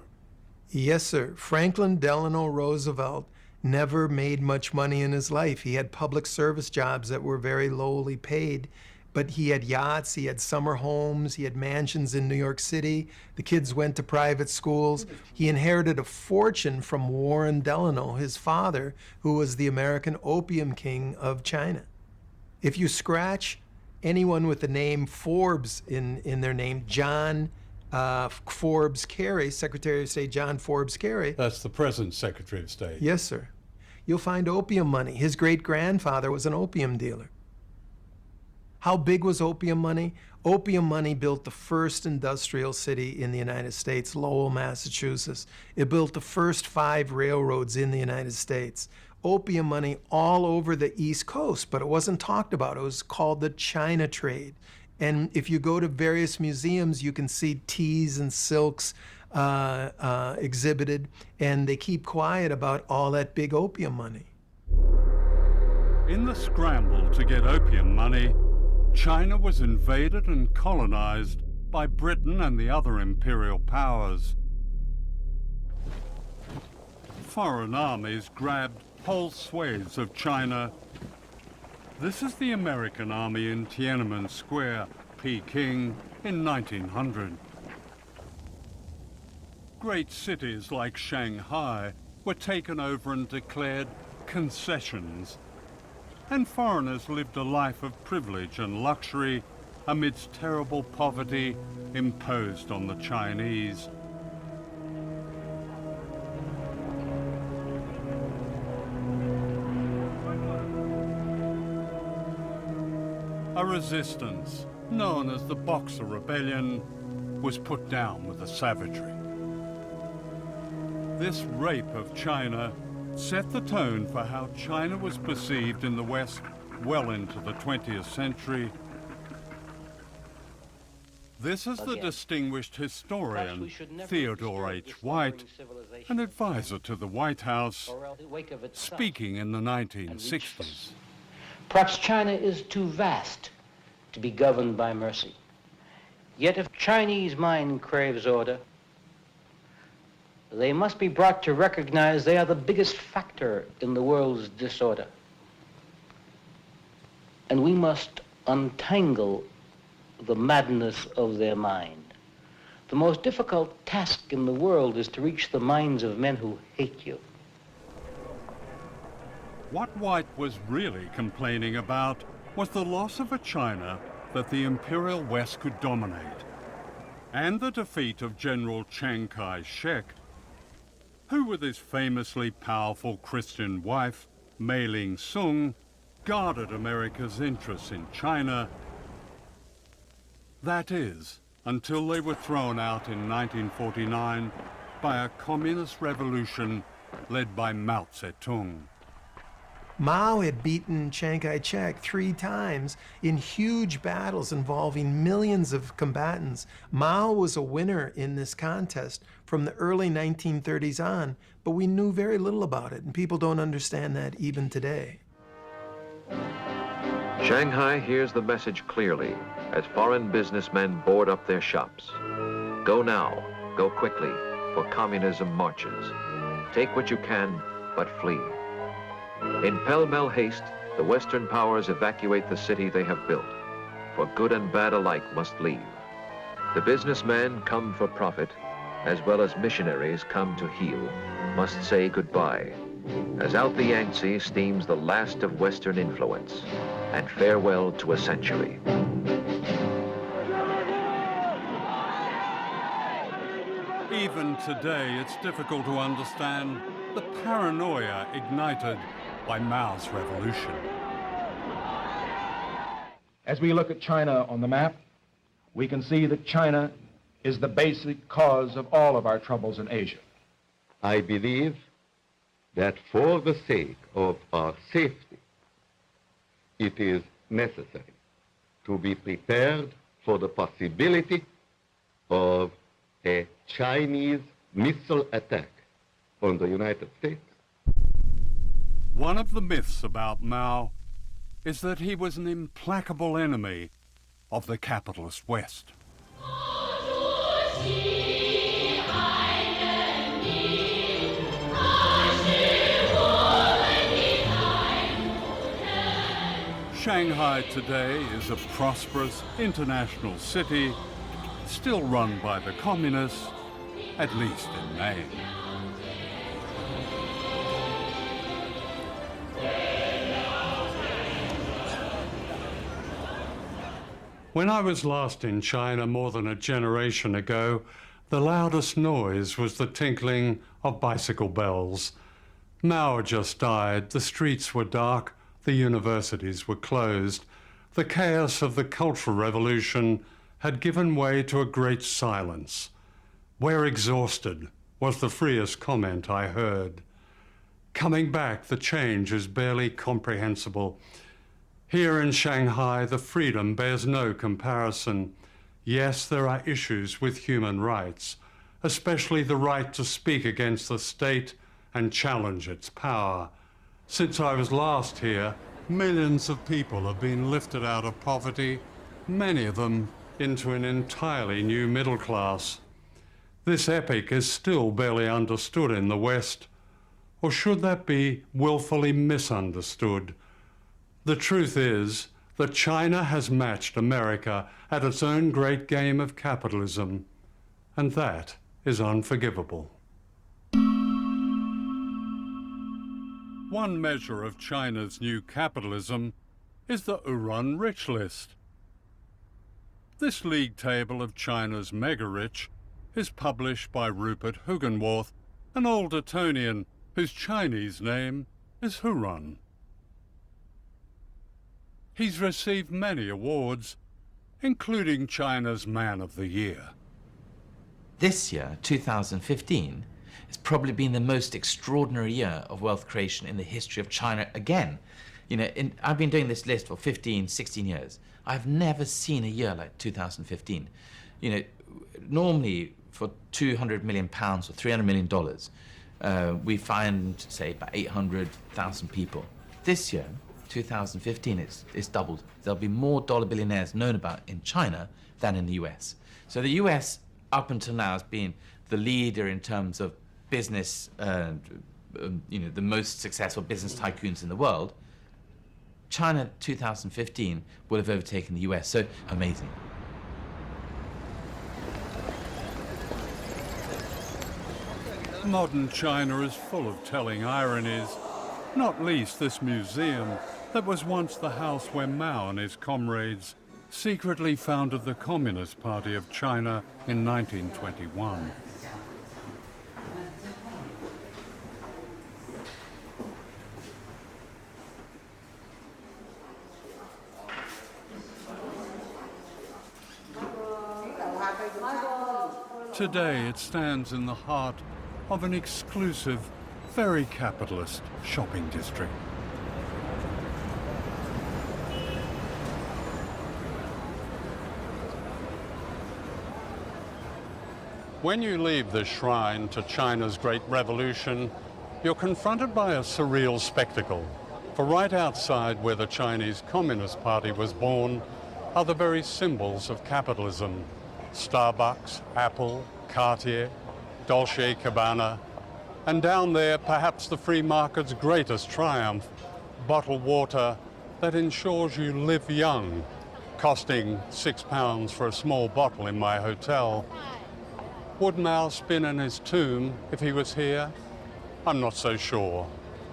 Yes, sir. Franklin Delano Roosevelt never made much money in his life. He had public service jobs that were very lowly paid, but he had yachts, he had summer homes, he had mansions in New York City. The kids went to private schools. He inherited a fortune from Warren Delano, his father, who was the American opium king of China. If you scratch anyone with the name Forbes in their name, John Forbes Carey, Secretary of State John Forbes Carey. That's the present Secretary of State. Yes, sir. You'll find opium money. His great-grandfather was an opium dealer. How big was opium money? Opium money built the first industrial city in the United States, Lowell, Massachusetts. It built the first 5 railroads in the United States. Opium money all over the East Coast, but it wasn't talked about. It was called the China trade. And if you go to various museums, you can see teas and silks exhibited, and they keep quiet about all that big opium money. In the scramble to get opium money, China was invaded and colonized by Britain and the other imperial powers. Foreign armies grabbed whole swathes of China. This is the American army in Tiananmen Square, Peking, in 1900. Great cities like Shanghai were taken over and declared concessions, and foreigners lived a life of privilege and luxury amidst terrible poverty imposed on the Chinese. a resistance known as the Boxer Rebellion was put down with a savagery. This rape of China set the tone for how China was perceived in the West well into the 20th century. This is the distinguished historian Theodore H. White, an advisor to the White House, speaking in the 1960s. Perhaps China is too vast to be governed by mercy. Yet if Chinese mind craves order, they must be brought to recognize they are the biggest factor in the world's disorder. And we must untangle the madness of their mind. The most difficult task in the world is to reach the minds of men who hate you. What White was really complaining about was the loss of a China that the Imperial West could dominate, and the defeat of General Chiang Kai-shek, who with his famously powerful Christian wife, Mei Ling-sung, guarded America's interests in China. That is, until they were thrown out in 1949 by a communist revolution led by Mao Zedong. Mao had beaten Chiang Kai-shek 3 times in huge battles involving millions of combatants. Mao was a winner in this contest from the early 1930s on, but we knew very little about it, and people don't understand that even today. Shanghai hears the message clearly as foreign businessmen board up their shops. Go now, go quickly, for communism marches. Take what you can, but flee. In pell-mell haste, the Western powers evacuate the city they have built, for good and bad alike must leave. The businessmen come for profit, as well as missionaries come to heal, must say goodbye, as out the Yangtze steams the last of Western influence, and farewell to a century. Even today, it's difficult to understand the paranoia ignited by Mao's revolution. As we look at China on the map, we can see that China is the basic cause of all of our troubles in Asia. I believe that for the sake of our safety, it is necessary to be prepared for the possibility of a Chinese missile attack on the United States. One of the myths about Mao is that he was an implacable enemy of the capitalist West. Shanghai today is a prosperous international city, still run by the communists, at least in name. When I was last in China more than a generation ago, the loudest noise was the tinkling of bicycle bells. Mao had just died, the streets were dark, the universities were closed. The chaos of the Cultural Revolution had given way to a great silence. "We're exhausted," was the freest comment I heard. Coming back, the change is barely comprehensible. Here in Shanghai, the freedom bears no comparison. Yes, there are issues with human rights, especially the right to speak against the state and challenge its power. Since I was last here, millions of people have been lifted out of poverty, many of them into an entirely new middle class. This epic is still barely understood in the West, or should that be willfully misunderstood? The truth is that China has matched America at its own great game of capitalism, and that is unforgivable. One measure of China's new capitalism is the Uran Rich List. This league table of China's mega-rich is published by Rupert Hugenworth, an old Etonian whose Chinese name is Huran. He's received many awards, including China's Man of the Year. This year, 2015, has probably been the most extraordinary year of wealth creation in the history of China again. You know, I've been doing this list for 15, 16 years. I've never seen a year like 2015. You know, normally for 200 million pounds or $300 million, we find, say, about 800,000 people. This year, 2015, it's doubled. There'll be more dollar billionaires known about in China than in the US. So the US, up until now, has been the leader in terms of business, you know, the most successful business tycoons in the world. China 2015 will have overtaken the US, so amazing. Modern China is full of telling ironies, not least this museum that was once the house where Mao and his comrades secretly founded the Communist Party of China in 1921. Today it stands in the heart of an exclusive, very capitalist shopping district. When you leave this shrine to China's Great Revolution, you're confronted by a surreal spectacle. For right outside where the Chinese Communist Party was born are the very symbols of capitalism. Starbucks, Apple, Cartier, Dolce & Gabbana, and down there, perhaps the free market's greatest triumph, bottled water that ensures you live young, costing £6 for a small bottle in my hotel. Would Mao spin in his tomb if he was here? I'm not so sure.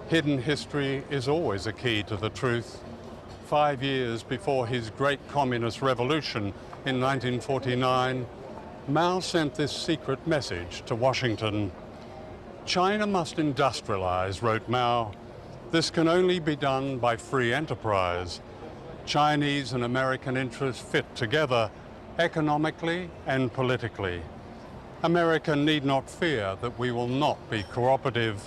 Hidden history is always a key to the truth. 5 years before his great communist revolution in 1949, Mao sent this secret message to Washington. China must industrialize, wrote Mao. This can only be done by free enterprise. Chinese and American interests fit together economically and politically. America need not fear that we will not be cooperative.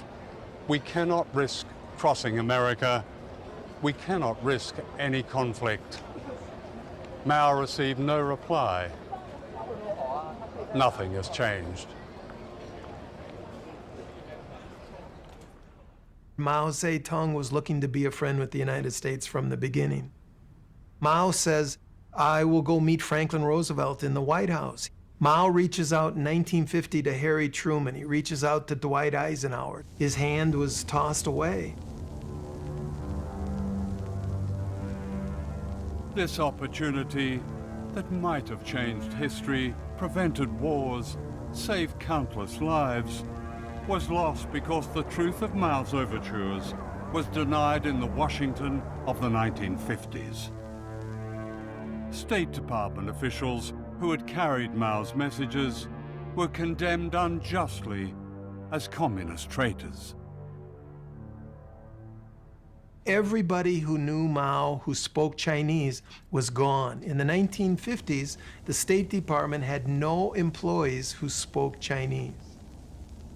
We cannot risk crossing America. We cannot risk any conflict. Mao received no reply. Nothing has changed. Mao Zedong was looking to be a friend with the United States from the beginning. Mao says, I will go meet Franklin Roosevelt in the White House. Mao reaches out in 1950 to Harry Truman. He reaches out to Dwight Eisenhower. His hand was tossed away. This opportunity that might have changed history, prevented wars, saved countless lives, was lost because the truth of Mao's overtures was denied in the Washington of the 1950s. State Department officials who had carried Mao's messages were condemned unjustly as communist traitors. Everybody who knew Mao, who spoke Chinese, was gone. In the 1950s, the State Department had no employees who spoke Chinese.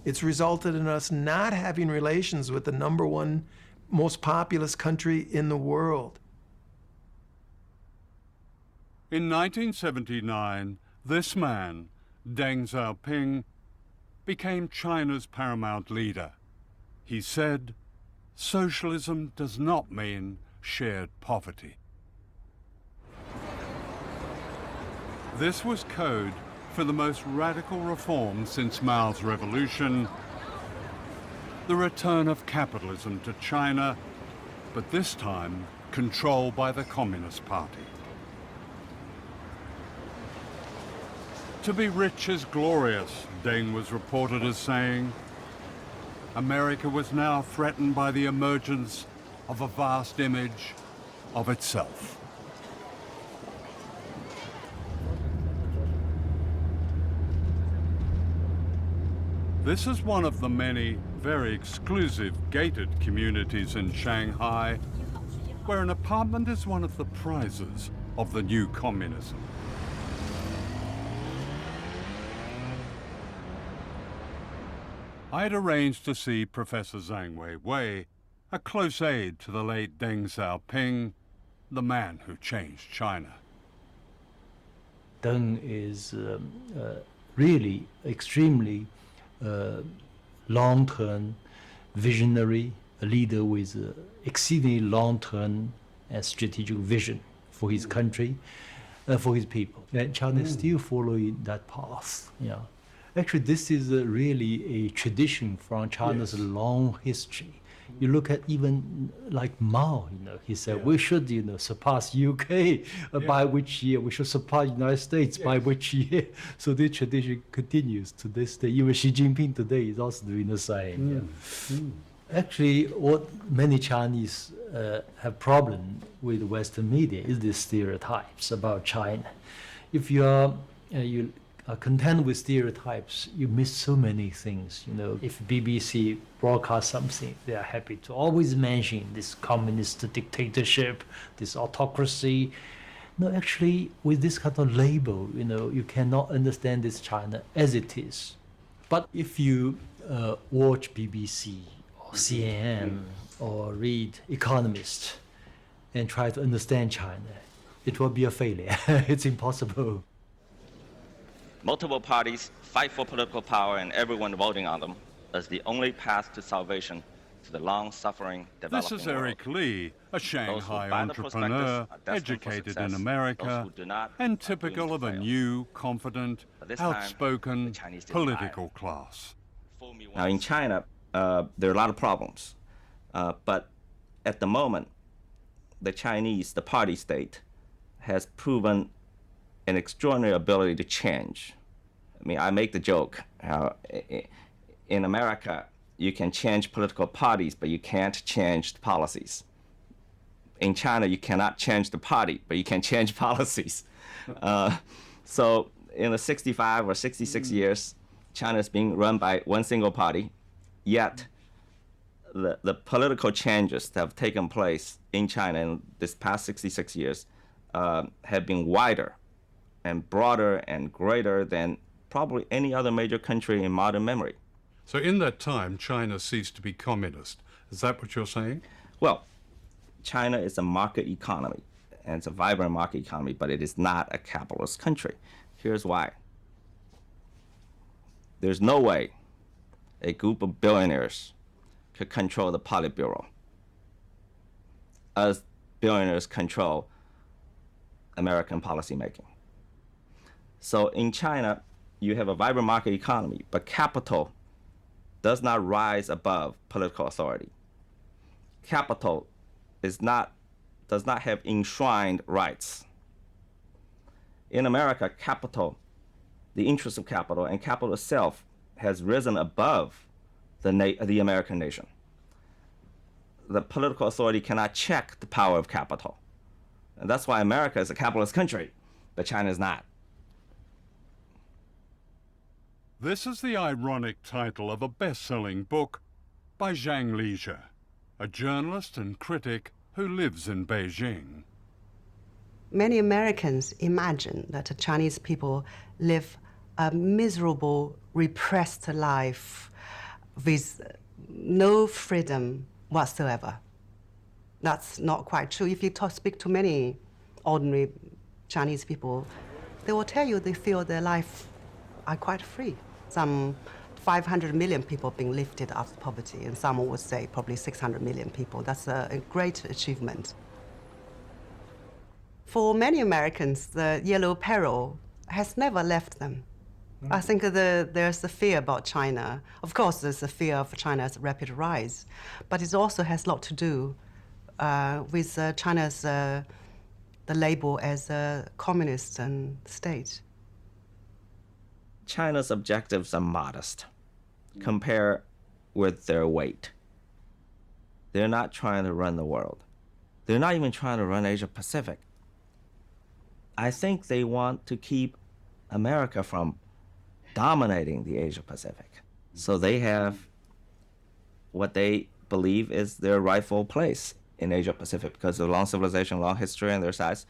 It's resulted in us not having relations with the #1 most populous country in the world. In 1979, this man, Deng Xiaoping, became China's paramount leader. He said, socialism does not mean shared poverty. This was code for the most radical reform since Mao's revolution, the return of capitalism to China, but this time controlled by the Communist Party. To be rich is glorious, Deng was reported as saying. America was now threatened by the emergence of a vast image of itself. This is one of the many very exclusive gated communities in Shanghai. where an apartment is one of the prizes of the new communism. I had arranged to see Professor Zhang Weiwei, a close aide to the late Deng Xiaoping, the man who changed China. Deng is really extremely long-term visionary, a leader with exceedingly long-term and strategic vision for his country, for his people. And China is still following that path. Yeah. Actually, this is really a tradition from China's long history. You look at even like Mao, he said we should, surpass UK by which year, we should surpass United States by which year. So this tradition continues to this day. Even Xi Jinping today is also doing the same. Actually, what many Chinese have problem with Western media is the stereotypes about China. If you are content with stereotypes, you miss so many things. If BBC broadcasts something, they are happy to always mention this communist dictatorship, this autocracy. No, actually, with this kind of label, you cannot understand this China as it is. But if you watch BBC or CNN or read Economist and try to understand China, it will be a failure. It's impossible. Multiple parties fight for political power and everyone voting on them as the only path to salvation to the long-suffering developing This is Eric Lee, a Shanghai entrepreneur, educated in America, and typical of a new, confident, outspoken political class. Now in China, there are a lot of problems, but at the moment, the Chinese, the party state, has proven an extraordinary ability to change. I mean, I make the joke, in America, you can change political parties, but you can't change the policies. In China, you cannot change the party, but you can change policies. So in the 65 or 66 years, China is being run by one single party, yet the political changes that have taken place in China in this past 66 years have been wider and broader and greater than probably any other major country in modern memory. So in that time, China ceased to be communist. Is that what you're saying? Well, China is a market economy, and it's a vibrant market economy, but it is not a capitalist country. Here's why. There's no way a group of billionaires could control the Politburo as billionaires control American policymaking. So in China, you have a vibrant market economy, but capital does not rise above political authority. Capital does not have enshrined rights. In America, capital, the interest of capital and capital itself has risen above the American nation. The political authority cannot check the power of capital. And that's why America is a capitalist country, but China is not. This is the ironic title of a best-selling book by Zhang Liezhi, a journalist and critic who lives in Beijing. Many Americans imagine that the Chinese people live a miserable, repressed life with no freedom whatsoever. That's not quite true. If you speak to many ordinary Chinese people, they will tell you they feel their life are quite free. Some 500 million people being lifted out of poverty, and some would say probably 600 million people. That's a great achievement. For many Americans, the yellow peril has never left them. I think there's a fear about China. Of course, there's a fear of China's rapid rise, but it also has a lot to do with China's the label as a communist state. China's objectives are modest compared with their weight. They're not trying to run the world. They're not even trying to run Asia Pacific. I think they want to keep America from dominating the Asia Pacific. So they have what they believe is their rightful place in Asia Pacific because of long civilization, long history, and their size.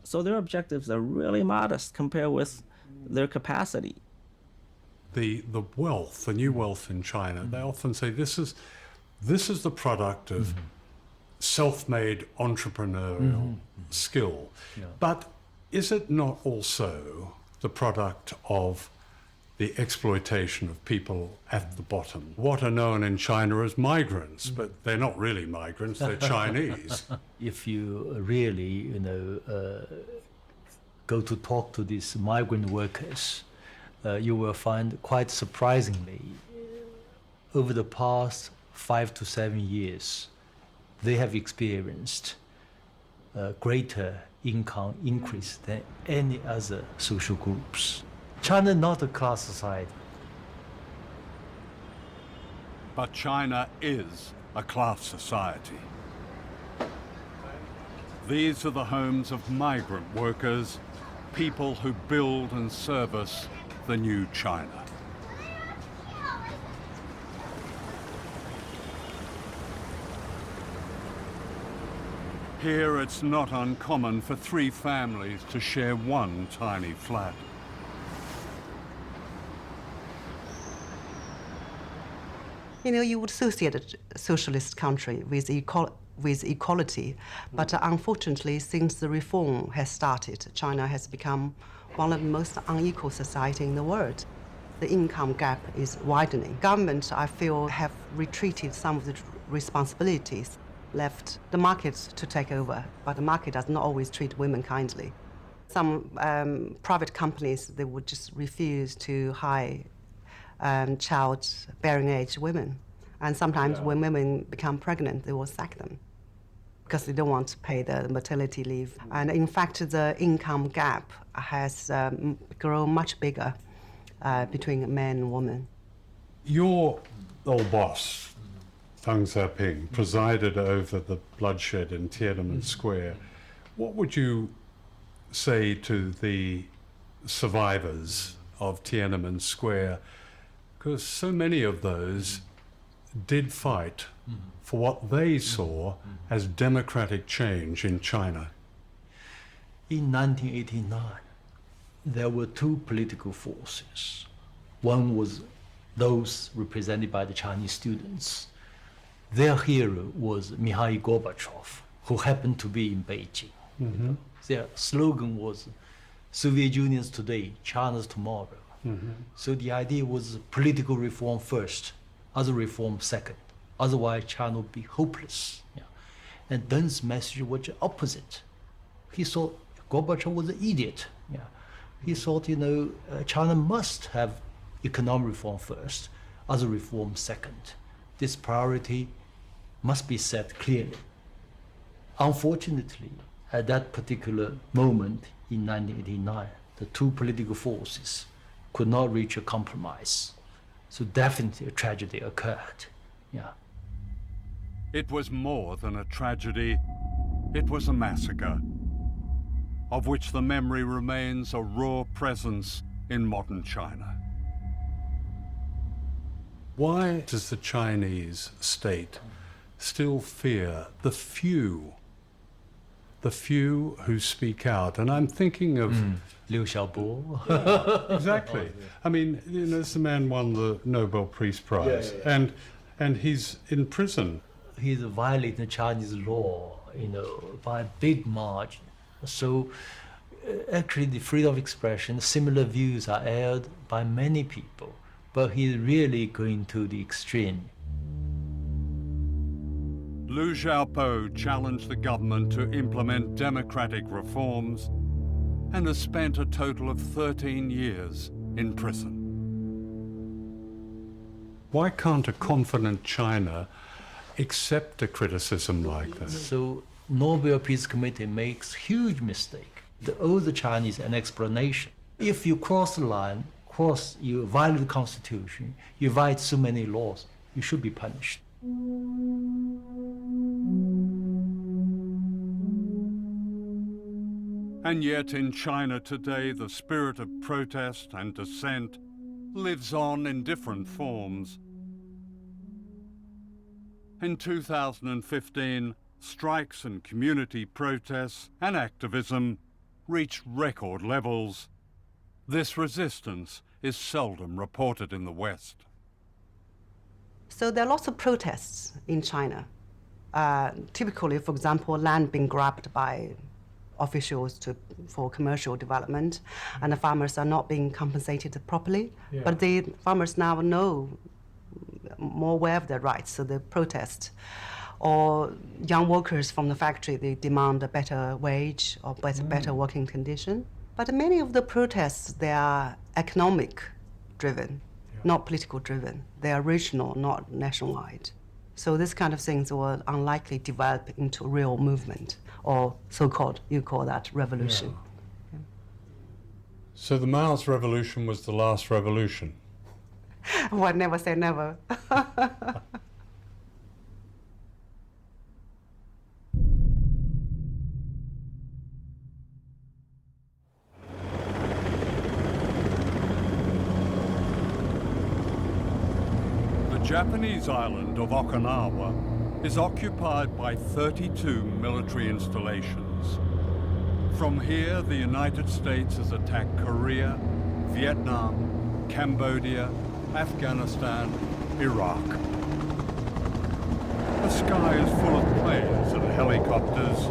So their objectives are really modest compared with their capacity. The wealth, the new wealth in China, they often say this is the product of self-made entrepreneurial skill. Yeah. But is it not also the product of the exploitation of people at the bottom? What are known in China as migrants, but they're not really migrants, they're Chinese. If you really, go to talk to these migrant workers, you will find quite surprisingly, over the past 5 to 7 years, they have experienced a greater income increase than any other social groups. China not a class society. But China is a class society. These are the homes of migrant workers, people who build and service the new China. Here it's not uncommon for 3 families to share one tiny flat. You would associate a socialist country with equality, but unfortunately, since the reform has started, China has become one of the most unequal societies in the world. The income gap is widening. Government, I feel, have retreated some of the responsibilities, left the market to take over, but the market does not always treat women kindly. Some private companies, they would just refuse to hire child-bearing age women. And sometimes when women become pregnant, they will sack them because they don't want to pay the maternity leave. And in fact, the income gap has grown much bigger between men and women. Your old boss, Deng Xiaoping, presided over the bloodshed in Tiananmen Square. What would you say to the survivors of Tiananmen Square? Because so many of those did fight for what they saw as democratic change in China. In 1989, there were 2 political forces. One was those represented by the Chinese students. Their hero was Mikhail Gorbachev, who happened to be in Beijing. Their slogan was, Soviet Union's today, China's tomorrow. So the idea was political reform first, other reform second. Otherwise, China would be hopeless. Yeah. And Deng's message was the opposite. He thought Gorbachev was an idiot. Yeah. He thought, China must have economic reform first, other reform second. This priority must be set clearly. Unfortunately, at that particular moment in 1989, the 2 political forces could not reach a compromise. So definitely a tragedy occurred. Yeah. It was more than a tragedy. It was a massacre, of which the memory remains a raw presence in modern China. Why does the Chinese state still fear the few who speak out? And I'm thinking of Liu Xiaobo. Exactly. I mean, this man won the Nobel Peace Prize, and he's in prison. He's violating Chinese law, by a big margin. So actually the freedom of expression, similar views are aired by many people, but he's really going to the extreme. Liu Xiaobo challenged the government to implement democratic reforms and has spent a total of 13 years in prison. Why can't a confident China accept a criticism like this? So Nobel Peace Committee makes huge mistake. They owe the Chinese an explanation. If you cross the line, you violate the constitution, you violate so many laws, you should be punished. And yet in China today, the spirit of protest and dissent lives on in different forms. In 2015, strikes and community protests and activism reached record levels. This resistance is seldom reported in the West. So there are lots of protests in China. Typically, for example, land being grabbed by officials for commercial development, and the farmers are not being compensated properly. Yeah. But the farmers now know more aware of their rights, so they protest. Or young workers from the factory, they demand a better wage or better working condition. But many of the protests, they are economic driven, not political driven. They are regional, not nationwide. So this kind of things will unlikely develop into a real movement, or so-called, you call that revolution. Yeah. So the Mao's revolution was the last revolution? Well, never say never. The Japanese island of Okinawa is occupied by 32 military installations. From here, the United States has attacked Korea, Vietnam, Cambodia, Afghanistan, Iraq. The sky is full of planes and helicopters.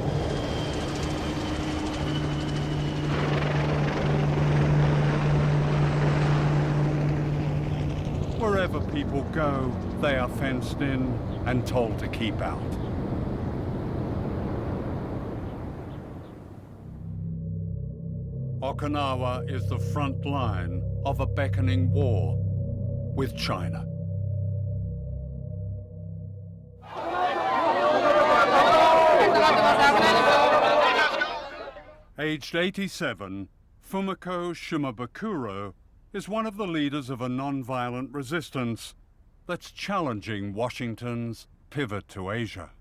Wherever people go, they are fenced in and told to keep out. Okinawa is the front line of a beckoning war with China. Aged 87, Fumiko Shimabukuro is one of the leaders of a non-violent resistance that's challenging Washington's pivot to Asia.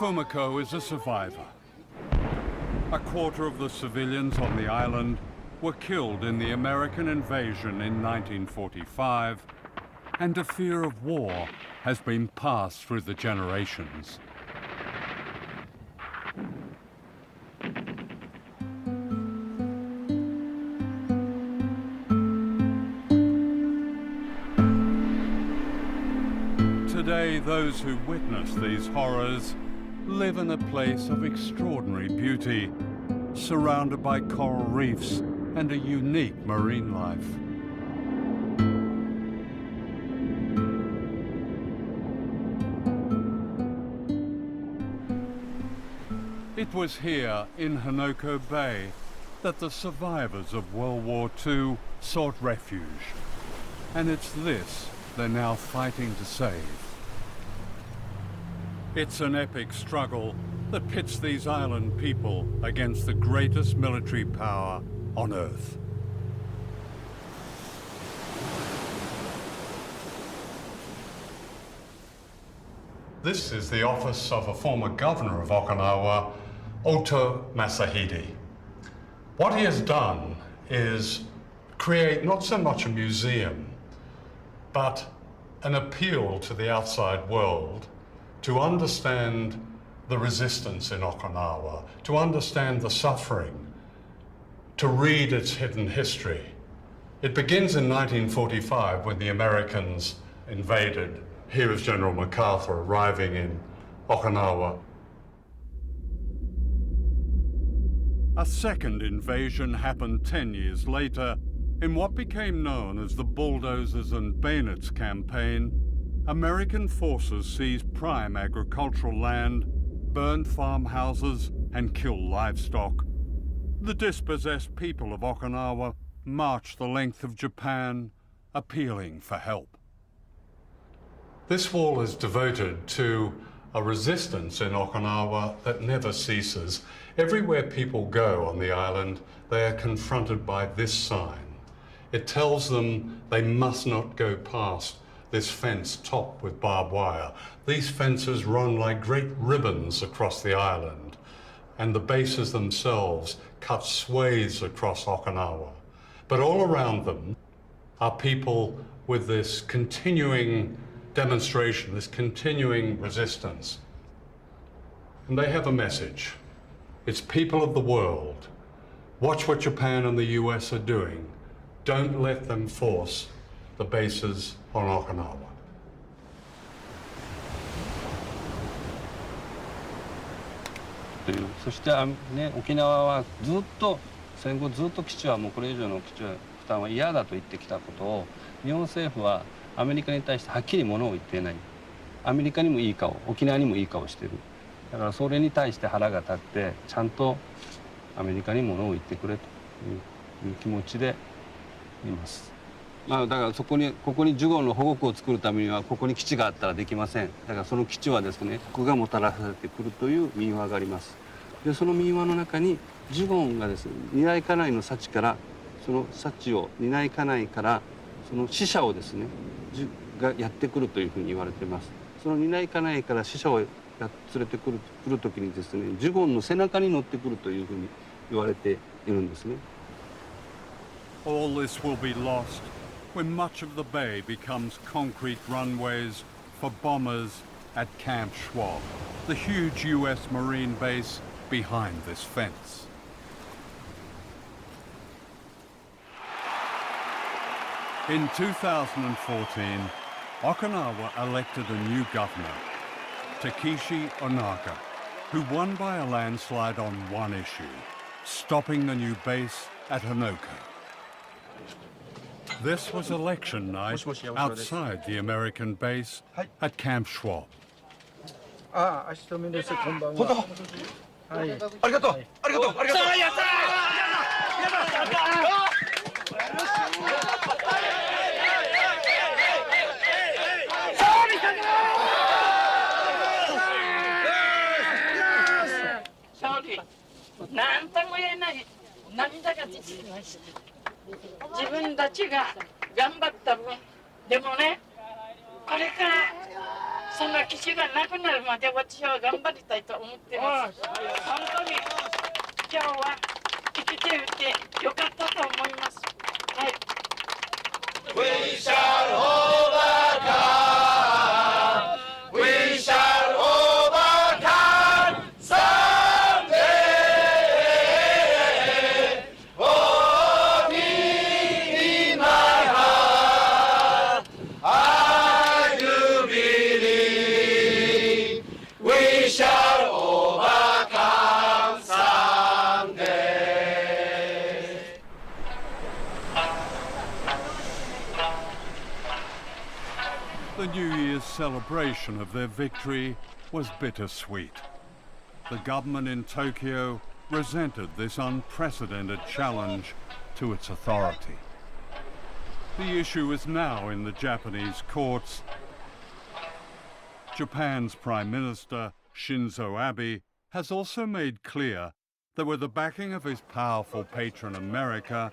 Fumiko is a survivor. A quarter of the civilians on the island were killed in the American invasion in 1945, and a fear of war has been passed through the generations. Today, those who witness these horrors live in a place of extraordinary beauty, surrounded by coral reefs and a unique marine life. It was here in Hanoko Bay that the survivors of World War II sought refuge, and it's this they're now fighting to save. It's an epic struggle that pits these island people against the greatest military power on Earth. This is the office of a former governor of Okinawa, Oto Masahide. What he has done is create not so much a museum, but an appeal to the outside world to understand the resistance in Okinawa, to understand the suffering, to read its hidden history. It begins in 1945 when the Americans invaded. Here is General MacArthur arriving in Okinawa. A second invasion happened 10 years later in what became known as the Bulldozers and Bayonets campaign. American forces seized prime agricultural land, burned farmhouses, and killed livestock. The dispossessed people of Okinawa marched the length of Japan, appealing for help. This wall is devoted to a resistance in Okinawa that never ceases. Everywhere people go on the island, they are confronted by this sign. It tells them they must not go past this fence topped with barbed wire. These fences run like great ribbons across the island, and the bases themselves cut swathes across Okinawa. But all around them are people with this continuing demonstration, this continuing resistance. And they have a message. It's people of the world. Watch what Japan and the US are doing. Don't let them force the bases on Okinawa. そしてね、沖縄はずっと戦後ずっと基地はもうこれ以上の基地は負担は嫌だと言ってきたことを日本政府はアメリカに対してはっきりものを言っていない。アメリカにもいい顔、沖縄にもいい顔してる。だからそれに対して腹が立ってちゃんとアメリカにものを言ってくれという気持ちでいます。だからここにジュゴンの保護区を作るためにはここに基地があったらできません。だからその基地はですね、国がもたらされてくるという民話があります。でその民話の中にジュゴンがですね、担い家内の幸からその幸を担い家内からその死者をですねがやってくるというふうに言われています。その担い家内から死者を連れてくる時にですね、ジュゴンの背中に乗ってくるというふうに言われているんですね。All this will be lost when much of the bay becomes concrete runways for bombers at Camp Schwab, the huge US Marine base behind this fence. In 2014, Okinawa elected a new governor, Takeshi Onaka, who won by a landslide on one issue, stopping the new base at Anoka. This was election night outside the American base at Camp Schwab. あ、足止めです。こんばんは。はい。ありがとう。ありがとう。ありがとう。やったー。やったー。なんとも言えない涙が出てきました。自分たちが頑張った分、でもね、これからその基地がなくなるまで私は頑張りたいと思ってます。本当に今日は生きてみてよかったと思います。はい。We shall overcome. We shall overcome someday. Oh, in my heart, I do believe we shall overcome someday. The New Year's celebration of their victory was bittersweet. The government in Tokyo resented this unprecedented challenge to its authority. The issue is now in the Japanese courts. Japan's Prime Minister, Shinzo Abe, has also made clear that with the backing of his powerful patron America,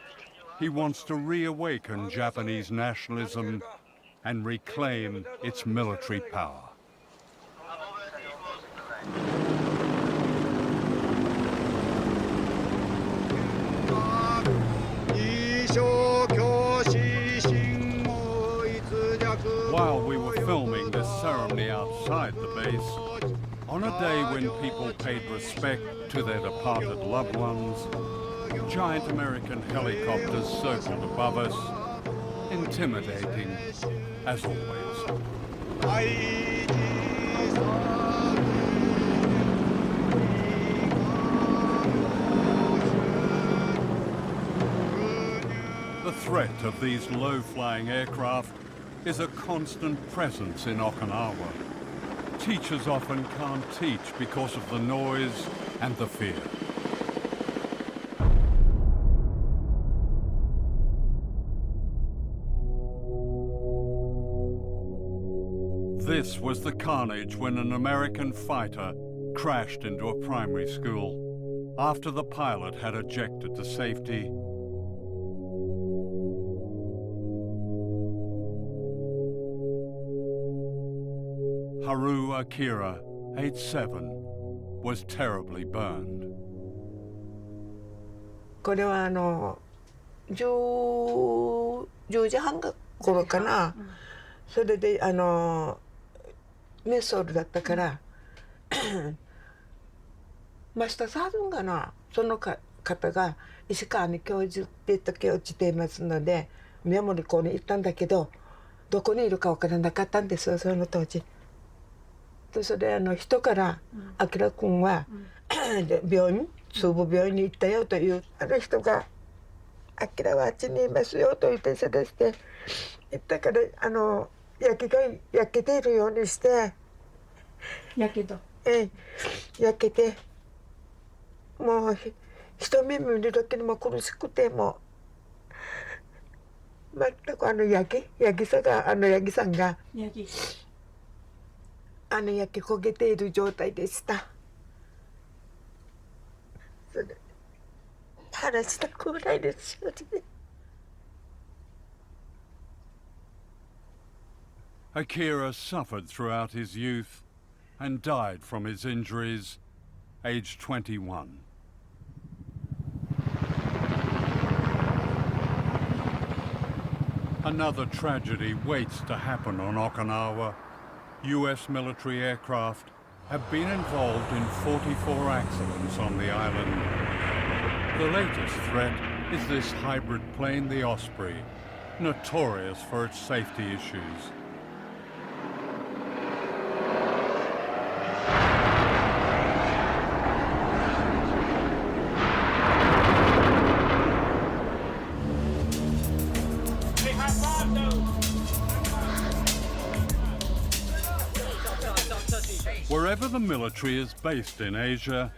he wants to reawaken Japanese nationalism and reclaim its military power. While we were filming this ceremony outside the base, on a day when people paid respect to their departed loved ones, giant American helicopters circled above us, intimidating as always. threat of these low-flying aircraft is a constant presence in Okinawa. Teachers often can't teach because of the noise and the fear. This was the carnage when an American fighter crashed into a primary school after the pilot had ejected to safety. Haru Akira, age 7, was terribly burned. これは10時半頃かな。それでメソールだったからマスターサードンかな、その方が石川に教授って時落ちていますのでメモリ校に行ったんだけどどこにいるか分からなかったんですよ、その当時。でそれで人から「あきら君は病院中部病院に行ったよ」というある人が「あきらはあっちにいますよ」と言って知らせて行ったから焼けているようにして焼けてもう一目見るだけでも苦しくても全くヤギさんが焼き焦げている状態でした。それ話したくないですよね。Akira suffered throughout his youth and died from his injuries, aged 21. Another tragedy waits to happen on Okinawa. US military aircraft have been involved in 44 accidents on the island. The latest threat is this hybrid plane, the Osprey, notorious for its safety issues. Wherever the military is based in Asia,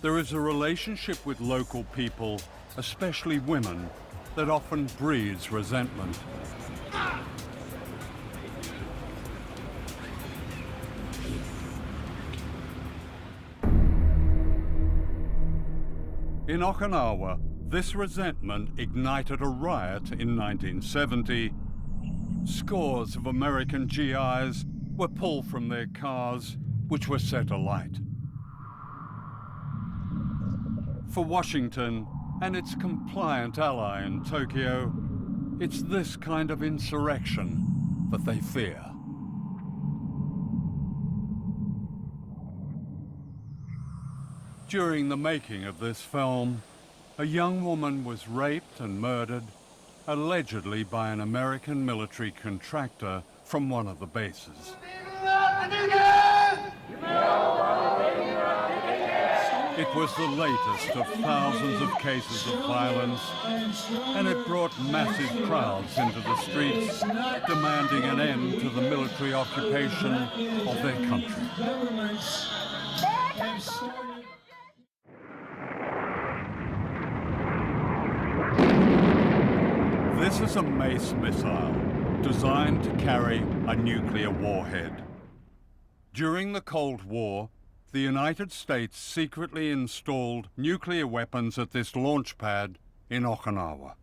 there is a relationship with local people, especially women, that often breeds resentment. In Okinawa, this resentment ignited a riot in 1970. Scores of American GIs were pulled from their cars, which were set alight. For Washington and its compliant ally in Tokyo, it's this kind of insurrection that they fear. During the making of this film, a young woman was raped and murdered, allegedly by an American military contractor from one of the bases. It was the latest of thousands of cases of violence, and it brought massive crowds into the streets, demanding an end to the military occupation of their country. This is a Mace missile, designed to carry a nuclear warhead. During the Cold War, the United States secretly installed nuclear weapons at this launch pad in Okinawa.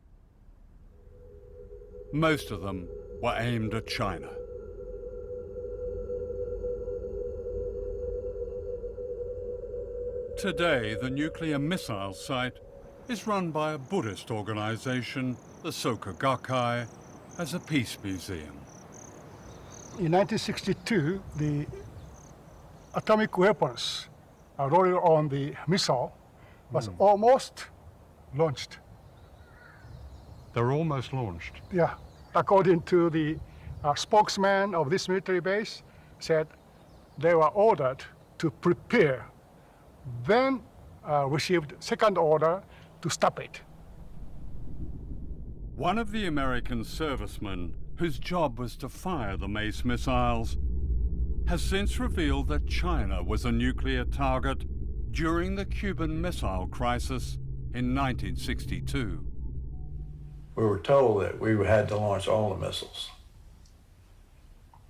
Most of them were aimed at China. Today, the nuclear missile site is run by a Buddhist organization, the Soka Gakkai, as a peace museum. In 1962, the atomic weapons loaded on the missile was almost launched. They're almost launched? Yeah. According to the spokesman of this military base, said they were ordered to prepare, then received second order to stop it. One of the American servicemen, whose job was to fire the Mace missiles, has since revealed that China was a nuclear target during the Cuban Missile Crisis in 1962. We were told that we had to launch all the missiles.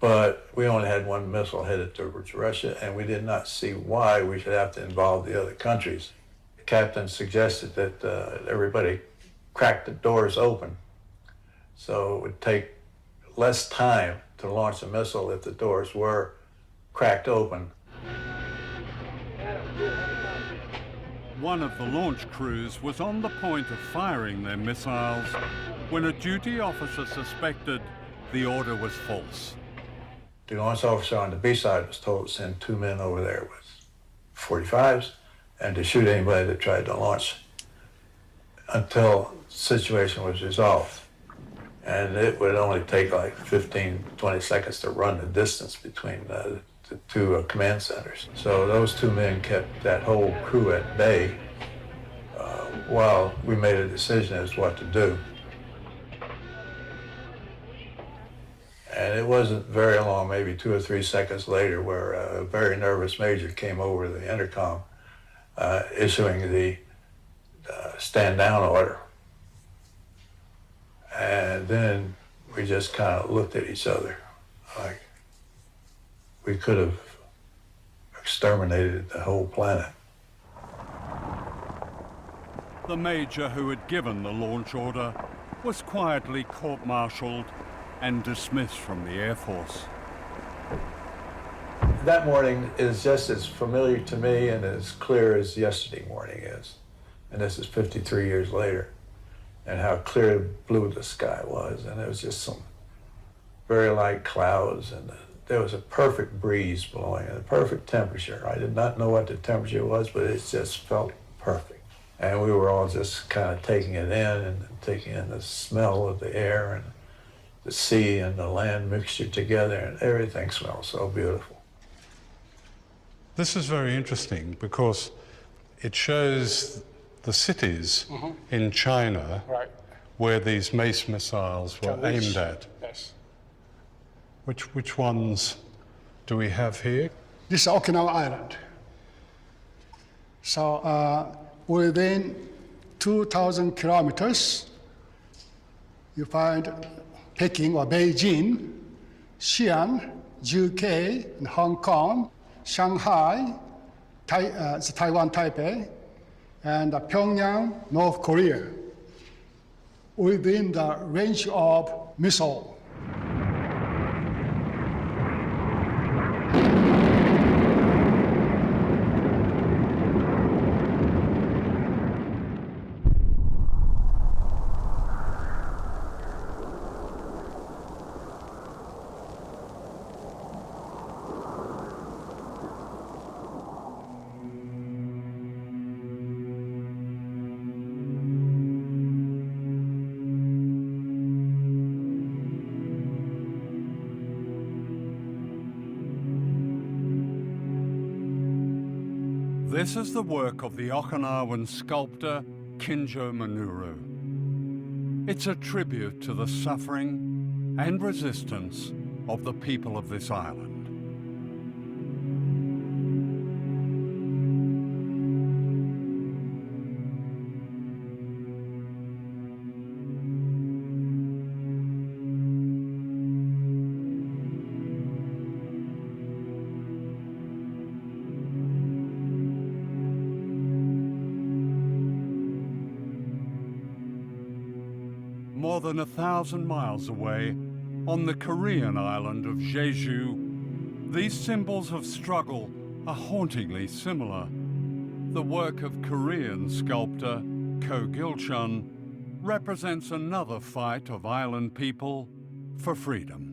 But we only had one missile headed towards Russia, and we did not see why we should have to involve the other countries. The captain suggested that everybody crack the doors open, so it would take less time to launch a missile if the doors were cracked open. One of the launch crews was on the point of firing their missiles when a duty officer suspected the order was false. The launch officer on the B side was told to send 2 men over there with 45s and to shoot anybody that tried to launch until the situation was resolved. And it would only take like 15, 20 seconds to run the distance between the two command centers. So those 2 men kept that whole crew at bay while we made a decision as to what to do. And it wasn't very long, maybe 2 or 3 seconds later, where a very nervous major came over the intercom issuing the stand down order. And then we just kind of looked at each other like we could have exterminated the whole planet. The major who had given the launch order was quietly court-martialed and dismissed from the Air Force. That morning is just as familiar to me and as clear as yesterday morning is. And this is 53 years later. And how clear blue the sky was. And there was just some very light clouds, and there was a perfect breeze blowing and a perfect temperature. I did not know what the temperature was, but it just felt perfect. And we were all just kind of taking it in and taking in the smell of the air and the sea and the land mixture together, and everything smells so beautiful. This is very interesting because it shows the cities in China where these Mace missiles were aimed at. Yes. Which ones do we have here? This is Okinawa Island. So within 2,000 kilometers, you find Peking or Beijing, Xi'an, UK, and Hong Kong, Shanghai, Taiwan, Taipei, and Pyongyang, North Korea, within the range of missile. This is the work of the Okinawan sculptor Kinjo Minoru. It's a tribute to the suffering and resistance of the people of this island. More than 1,000 miles away, on the Korean island of Jeju, these symbols of struggle are hauntingly similar. The work of Korean sculptor Ko Gil-chun represents another fight of island people for freedom.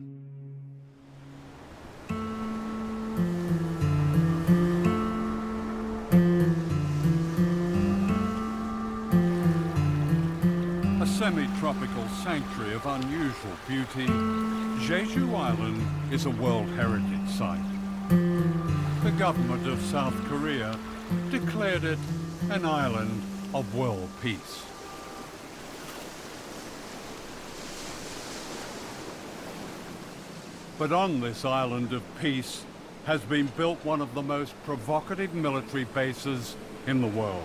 A semi-tropical sanctuary of unusual beauty, Jeju Island is a World Heritage Site. The government of South Korea declared it an island of world peace. But on this island of peace has been built one of the most provocative military bases in the world,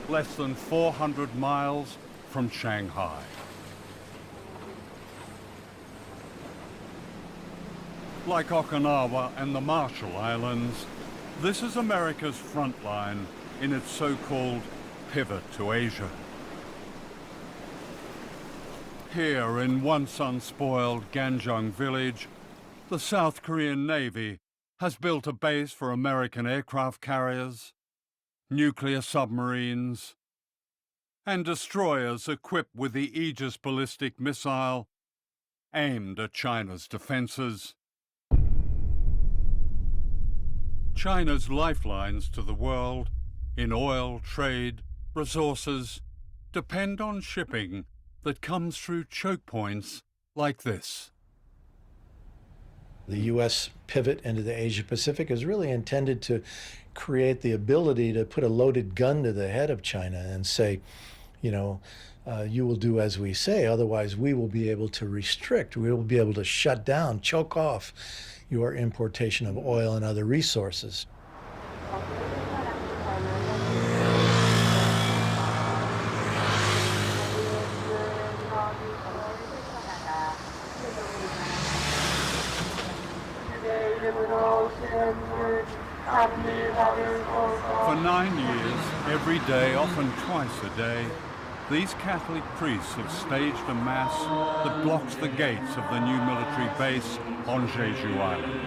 less than 400 miles from Shanghai. Like Okinawa and the Marshall Islands, this is America's front line in its so-called pivot to Asia. Here in once unspoiled Ganjung village, the South Korean Navy has built a base for American aircraft carriers, nuclear submarines, and destroyers equipped with the Aegis ballistic missile aimed at China's defenses. China's lifelines to the world in oil, trade, resources depend on shipping that comes through choke points like this. The U.S. pivot into the Asia-Pacific is really intended to create the ability to put a loaded gun to the head of China and say, you know, you will do as we say, otherwise we will be able to restrict, we will be able to shut down, choke off your importation of oil and other resources. For 9 years, every day, often twice a day, these Catholic priests have staged a mass that blocks the gates of the new military base on Jeju Island.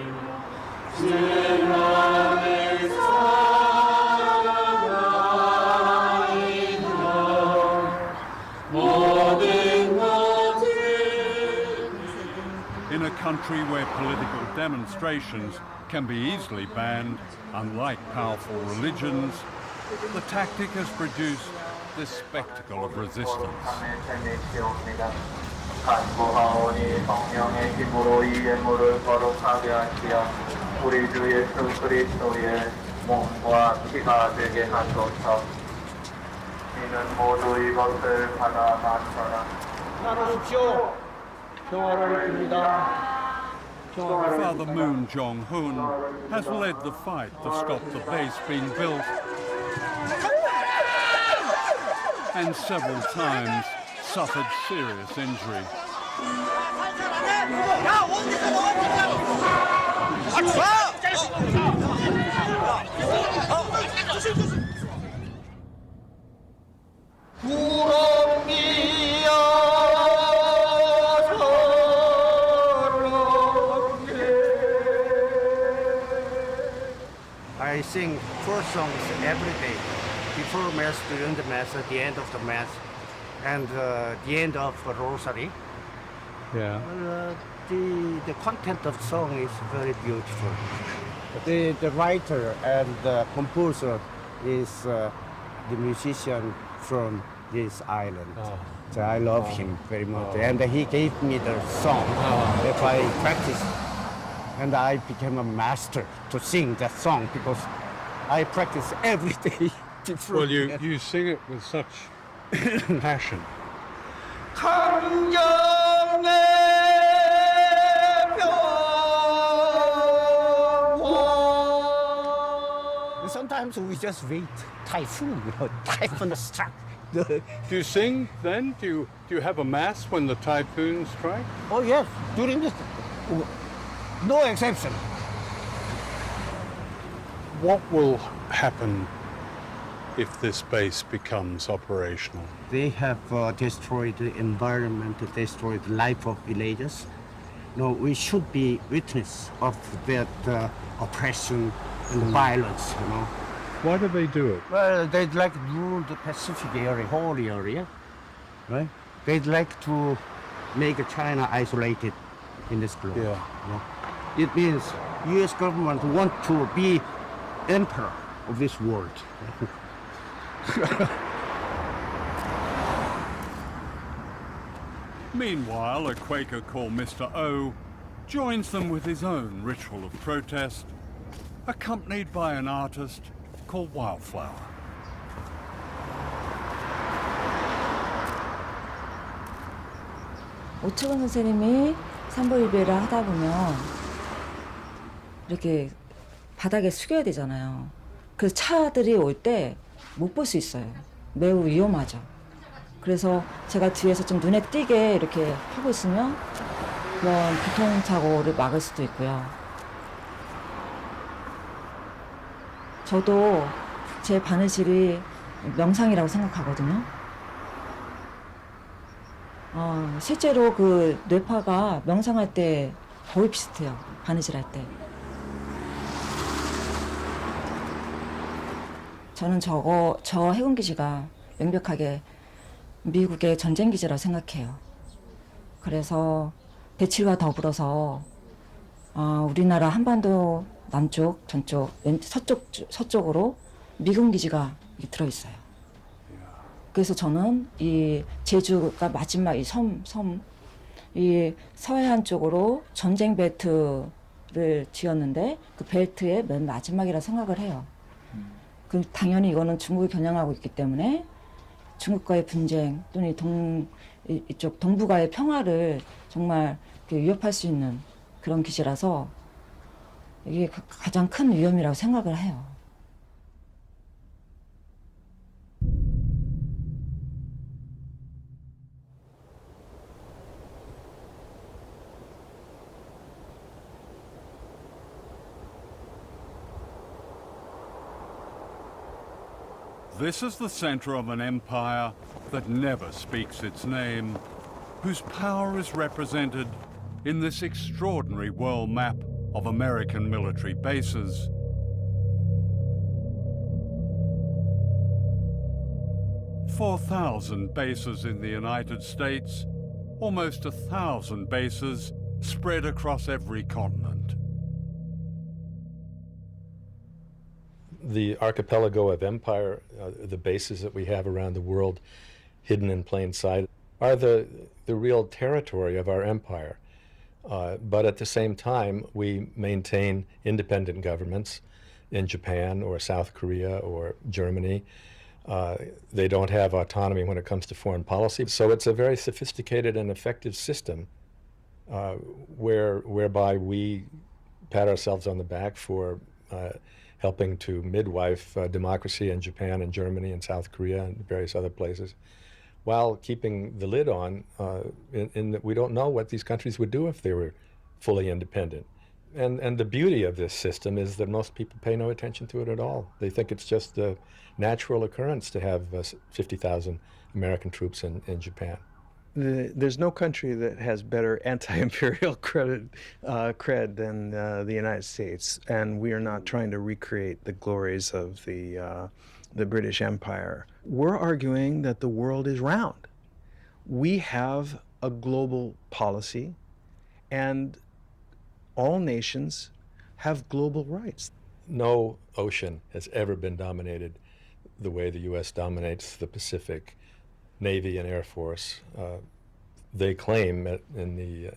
In a country where political demonstrations can be easily banned, unlike powerful religions, the tactic has produced this spectacle of resistance. Father Moon Jong-hoon has led the fight to stop the base being built, and several times suffered serious injury. I sing 4 songs every day, before Mass, during the Mass, at the end of the Mass, and the end of the Rosary. Yeah. The content of the song is very beautiful. The writer and the composer is the musician from this island. Oh. So I love him very much. And he gave me the song that I practiced. And I became a master to sing that song because I practice every day. Well, you sing it with such passion. Sometimes we just wait typhoon, typhoon struck. Do you sing then? Do you have a mass when the typhoon strikes? Oh yes, during this, no exception. What will happen if this base becomes operational? They have destroyed the environment, destroyed the life of villagers. No, we should be witness of that oppression and violence, you know. Why do they do it? Well, they'd like to rule the Pacific area, whole area, right? They'd like to make China isolated in this globe. Yeah. You know? It means U.S. government want to be emperor of this world. Meanwhile, a Quaker called Mr. O joins them with his own ritual of protest, accompanied by an artist called Wildflower. 오초원 선생님이 산보일배를 하다 보면 이렇게 바닥에 숙여야 되잖아요. 그래서 차들이 올 때 못 볼 수 있어요. 매우 위험하죠. 그래서 제가 뒤에서 좀 눈에 띄게 이렇게 하고 있으면 그런 교통사고를 막을 수도 있고요. 저도 제 바느질이 명상이라고 생각하거든요. 실제로 그 뇌파가 명상할 때 거의 비슷해요. 바느질할 때. 저는 저 해군기지가 명백하게 미국의 전쟁기지라고 생각해요. 그래서 배칠과 더불어서 우리나라 한반도 남쪽, 전쪽, 서쪽으로 미군 기지가 들어있어요. 그래서 저는 이 제주가 마지막 이 이 서해안 쪽으로 전쟁 벨트를 지었는데 그 벨트의 맨 마지막이라 생각을 해요. 그 당연히 이거는 중국이 겨냥하고 있기 때문에 중국과의 분쟁 또는 이쪽 동북아의 평화를 정말 위협할 수 있는 그런 기지라서 이게 가장 큰 위험이라고 생각을 해요. This is the center of an empire that never speaks its name, whose power is represented in this extraordinary world map of American military bases. "4,000 bases in the United States, almost 1,000 bases spread across every continent." The archipelago of empire, the bases that we have around the world hidden in plain sight, are the real territory of our empire. But at the same time, we maintain independent governments in Japan or South Korea or Germany. They don't have autonomy when it comes to foreign policy. So it's a very sophisticated and effective system whereby we pat ourselves on the back for helping to midwife democracy in Japan and Germany and South Korea and various other places, while keeping the lid on in that we don't know what these countries would do if they were fully independent. And the beauty of this system is that most people pay no attention to it at all. They think it's just a natural occurrence to have 50,000 American troops in Japan. There's no country that has better anti-imperial cred than the United States, and we are not trying to recreate the glories of the British Empire. We're arguing that the world is round. We have a global policy, and all nations have global rights. No ocean has ever been dominated the way the U.S. dominates the Pacific. Navy and Air Force. They claim in the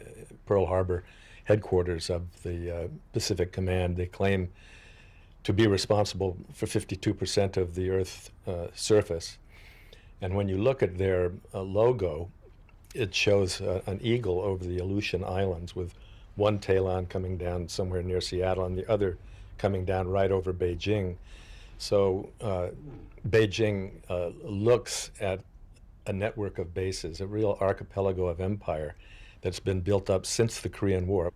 Pearl Harbor headquarters of the Pacific Command, they claim to be responsible for 52% of the Earth's surface. And when you look at their logo, it shows an eagle over the Aleutian Islands with one talon coming down somewhere near Seattle and the other coming down right over Beijing. So Beijing looks at a network of bases, a real archipelago of empire that's been built up since the Korean War.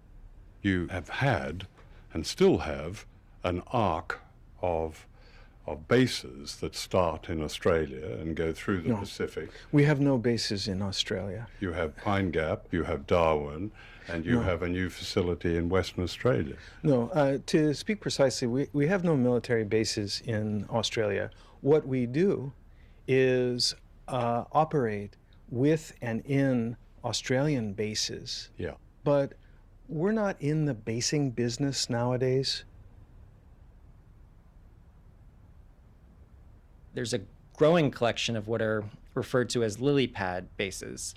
You have had, and still have, an arc of bases that start in Australia and go through the Pacific. We have no bases in Australia. You have Pine Gap, you have Darwin, and you have a new facility in Western Australia. No, to speak precisely, we have no military bases in Australia. What we do is operate with and in Australian bases. Yeah. But we're not in the basing business nowadays. There's a growing collection of what are referred to as lily pad bases.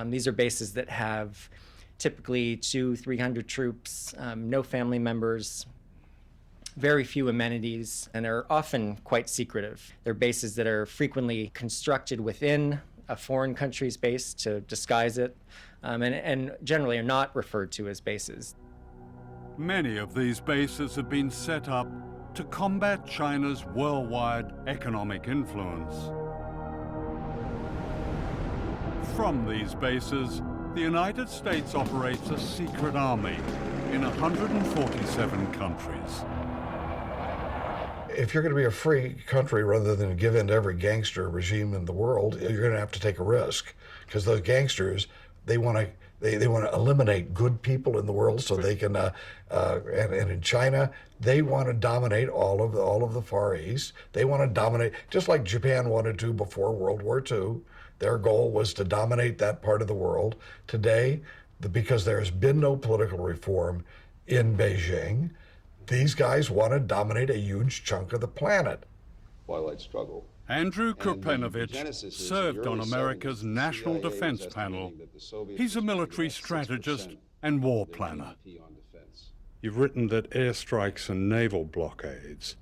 These are bases that have typically 200-300 troops, no family members, very few amenities, and are often quite secretive. They're bases that are frequently constructed within a foreign country's base to disguise it. and generally are not referred to as bases. Many of these bases have been set up to combat China's worldwide economic influence. From these bases, the United States operates a secret army in 147 countries. If you're going to be a free country rather than give in to every gangster regime in the world, you're going to have to take a risk, because those gangsters, they want to eliminate good people in the world so they can and in China they want to dominate all of the Far East. They want to dominate just like Japan wanted to before World War II. Their goal was to dominate that part of the world. Today, because there's been no political reform in Beijing, these guys want to dominate a huge chunk of the planet. Twilight struggle. Andrew Kurpenovich served on America's National Defense Panel. He's a military strategist and war planner. You've written that airstrikes and naval blockades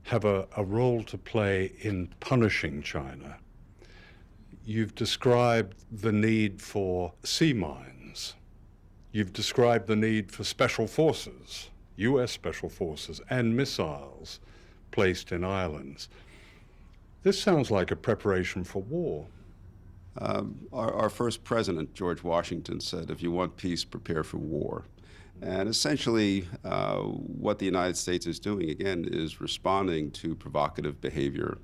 have a role to play in punishing China. You've described the need for sea mines. You've described the need for special forces, US special forces, and missiles placed in islands. This sounds like a preparation for war. Our first president, George Washington, said, if you want peace, prepare for war. And essentially, what the United States is doing, again, is responding to provocative behavior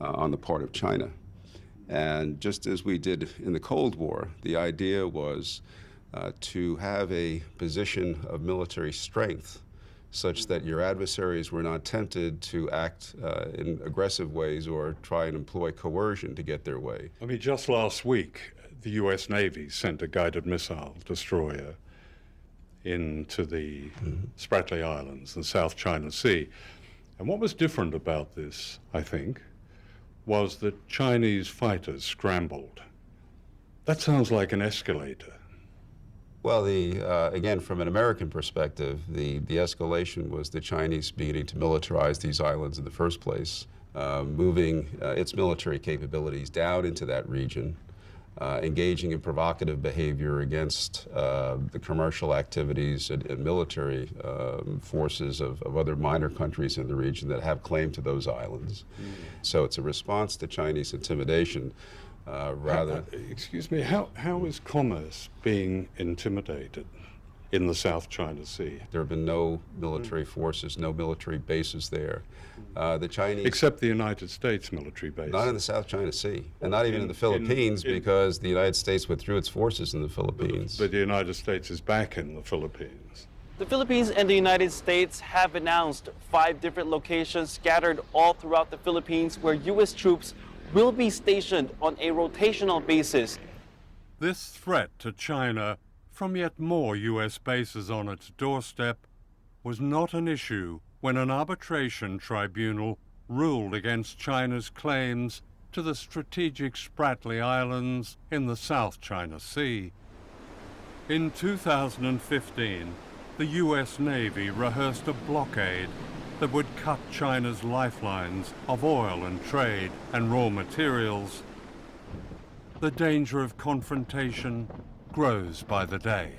on the part of China. And just as we did in the Cold War, the idea was to have a position of military strength such that your adversaries were not tempted to act in aggressive ways or try and employ coercion to get their way. I mean, just last week, the US Navy sent a guided missile destroyer into the Spratly Islands and South China Sea. And what was different about this, I think, was that Chinese fighters scrambled. That sounds like an escalator. Well, again, from an American perspective, the escalation was the Chinese beginning to militarize these islands in the first place, moving its military capabilities down into that region, engaging in provocative behavior against the commercial activities and military forces of other minor countries in the region that have claim to those islands. So it's a response to Chinese intimidation. Excuse me, how is commerce being intimidated in the South China Sea? There have been no military forces, no military bases there. The Chinese... Except the United States military base. Not in the South China Sea, and not even in the Philippines, because the United States withdrew its forces in the Philippines. But the United States is back in the Philippines. The Philippines and the United States have announced 5 different locations scattered all throughout the Philippines where U.S. troops will be stationed on a rotational basis. This threat to China from yet more US bases on its doorstep was not an issue when an arbitration tribunal ruled against China's claims to the strategic Spratly Islands in the South China Sea. In 2015, the US Navy rehearsed a blockade that would cut China's lifelines of oil and trade and raw materials. The danger of confrontation grows by the day.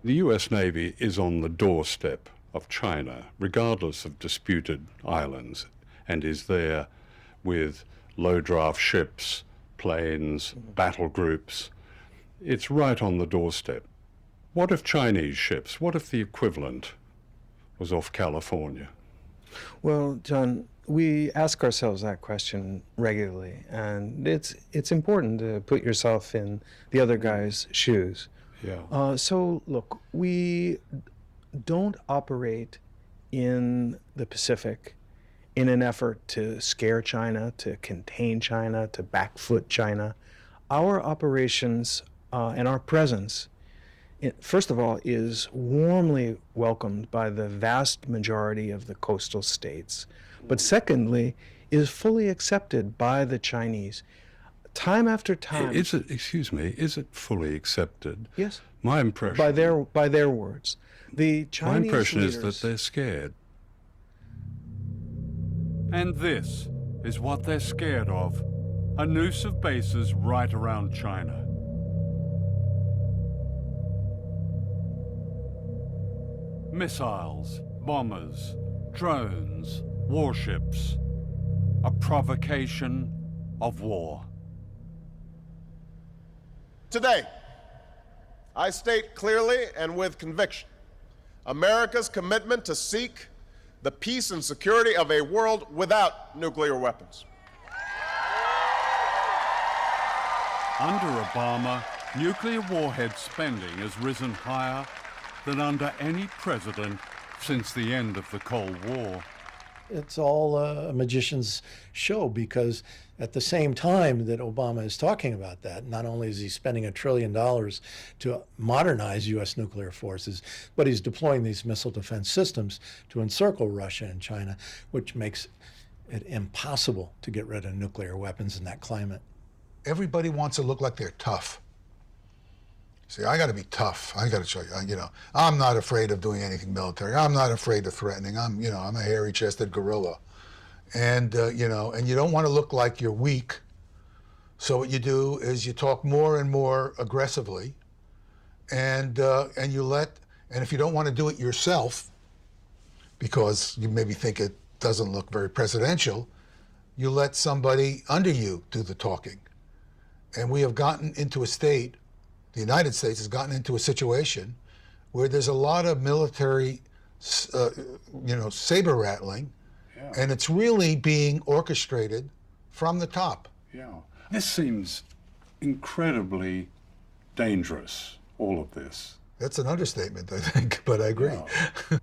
The US Navy is on the doorstep of China, regardless of disputed islands, and is there with low-draft ships, planes, battle groups. It's right on the doorstep. What if Chinese ships, what if the equivalent was off California? Well, John, we ask ourselves that question regularly, and it's important to put yourself in the other guy's shoes. Yeah. So, look, we don't operate in the Pacific in an effort to scare China, to contain China, to backfoot China. Our operations and our presence, first of all, is warmly welcomed by the vast majority of the coastal states. But secondly, is fully accepted by the Chinese. Time after time. Is it, excuse me, is it fully accepted? Yes. My impression. By their words. The Chinese My impression leaders, is that they're scared. And this is what they're scared of: a noose of bases right around China. Missiles, bombers, drones, warships. A provocation of war. Today, I state clearly and with conviction America's commitment to seek the peace and security of a world without nuclear weapons. Under Obama, nuclear warhead spending has risen higher than under any president since the end of the Cold War. It's all a magician's show, because at the same time that Obama is talking about that, not only is he spending $1 trillion to modernize U.S. nuclear forces, but he's deploying these missile defense systems to encircle Russia and China, which makes it impossible to get rid of nuclear weapons in that climate. Everybody wants to look like they're tough. See, I got to be tough. I got to show you, I'm not afraid of doing anything military. I'm not afraid of threatening. I'm a hairy-chested gorilla. And, you don't want to look like you're weak. So what you do is you talk more and more aggressively, and if you don't want to do it yourself, because you maybe think it doesn't look very presidential, you let somebody under you do the talking. And we have gotten into a state, the United States has gotten into a situation where there's a lot of military, saber rattling, and it's really being orchestrated from the top. Yeah. This seems incredibly dangerous, all of this. That's an understatement, I think, but I agree. Yeah.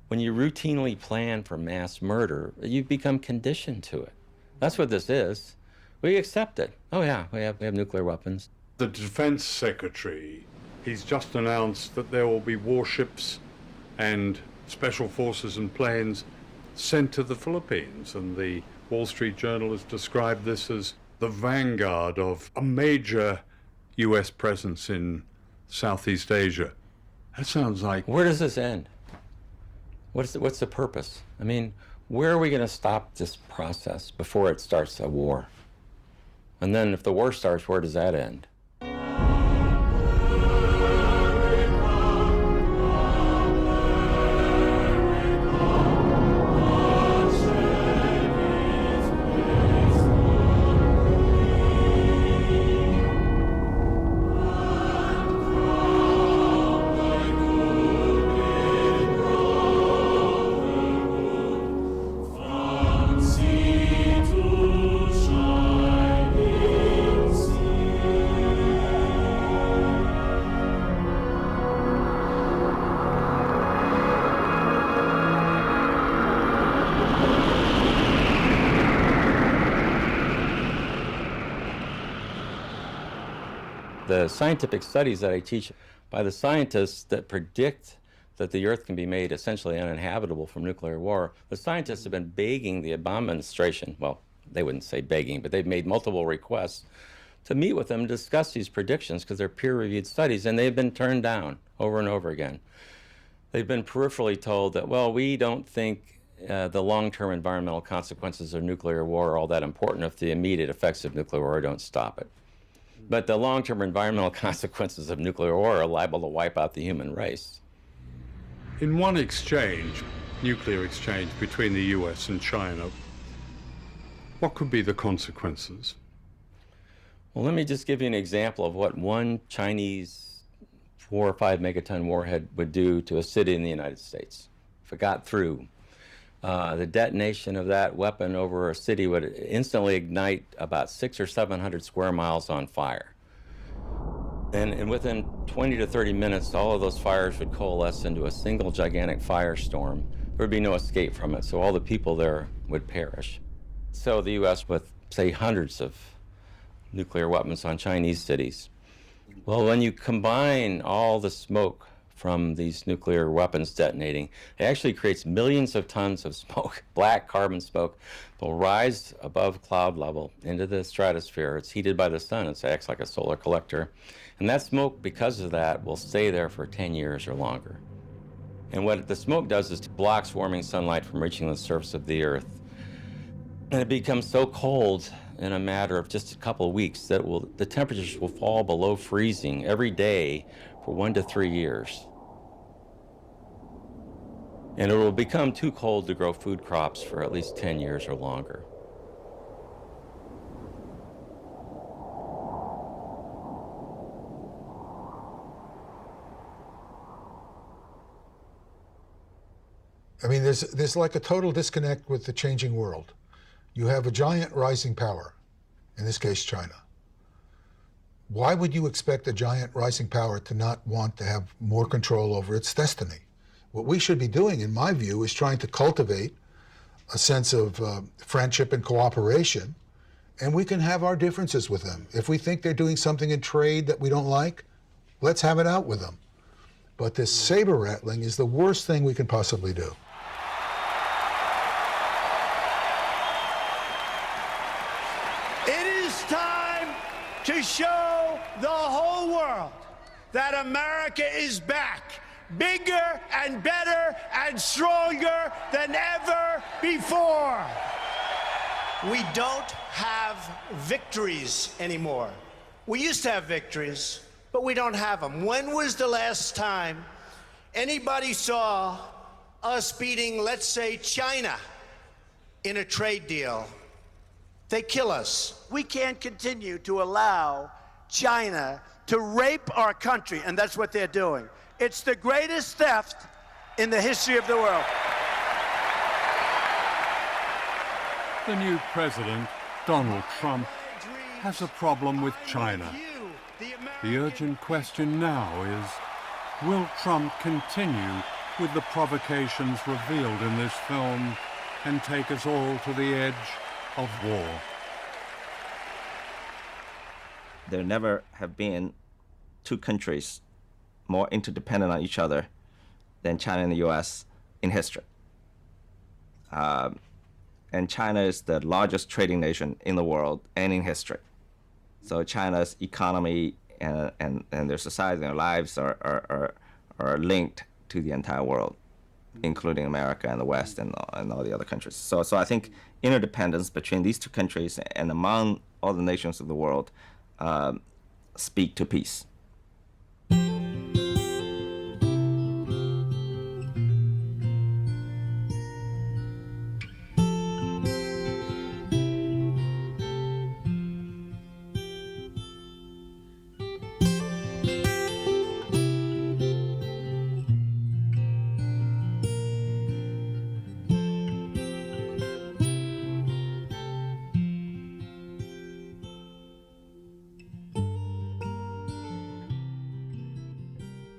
When you routinely plan for mass murder, you become conditioned to it. That's what this is. We accept it. Oh yeah, we have nuclear weapons. The Defense Secretary, he's just announced that there will be warships and special forces and planes sent to the Philippines, and the Wall Street Journal has described this as the vanguard of a major U.S. presence in Southeast Asia. That sounds like... Where does this end? What's the purpose? I mean, where are we going to stop this process before it starts a war? And then if the war starts, where does that end? The scientific studies that I teach by the scientists that predict that the Earth can be made essentially uninhabitable from nuclear war, the scientists have been begging the Obama administration, well, they wouldn't say begging, but they've made multiple requests to meet with them and discuss these predictions because they're peer-reviewed studies, and they've been turned down over and over again. They've been peripherally told that, well, we don't think the long-term environmental consequences of nuclear war are all that important if the immediate effects of nuclear war don't stop it. But the long-term environmental consequences of nuclear war are liable to wipe out the human race. In one exchange, nuclear exchange between the US and China, what could be the consequences? Well, let me just give you an example of what one Chinese 4 or 5 megaton warhead would do to a city in the United States. If it got through, the detonation of that weapon over a city would instantly ignite about 600 or 700 square miles on fire. And within 20 to 30 minutes, all of those fires would coalesce into a single gigantic firestorm. There would be no escape from it, so all the people there would perish. So the U.S. with, say, hundreds of nuclear weapons on Chinese cities. Well, when you combine all the smoke from these nuclear weapons detonating, it actually creates millions of tons of smoke, black carbon smoke, will rise above cloud level into the stratosphere. It's heated by the sun. It acts like a solar collector. And that smoke, because of that, will stay there for 10 years or longer. And what the smoke does is it blocks warming sunlight from reaching the surface of the Earth. And it becomes so cold in a matter of just a couple of weeks that the temperatures will fall below freezing every day for 1 to 3 years. And it will become too cold to grow food crops for at least 10 years or longer. I mean, there's like a total disconnect with the changing world. You have a giant rising power, in this case, China. Why would you expect a giant rising power to not want to have more control over its destiny? What we should be doing, in my view, is trying to cultivate a sense of friendship and cooperation, and we can have our differences with them. If we think they're doing something in trade that we don't like, let's have it out with them. But this saber rattling is the worst thing we can possibly do. It is time to show the whole world that America is back, bigger and better and stronger than ever before. We don't have victories anymore. We used to have victories, but we don't have them. When was the last time anybody saw us beating, let's say, China in a trade deal? They kill us. We can't continue to allow China to rape our country, and that's what they're doing. It's the greatest theft in the history of the world. The new president, Donald Trump, has a problem with China. The urgent question now is, will Trump continue with the provocations revealed in this film and take us all to the edge of war? There never have been two countries more interdependent on each other than China and the US in history. And China is the largest trading nation in the world and in history. So China's economy and their society and their lives are linked to the entire world, including America and the West and all the other countries. So I think interdependence between these two countries and among all the nations of the world speak to peace.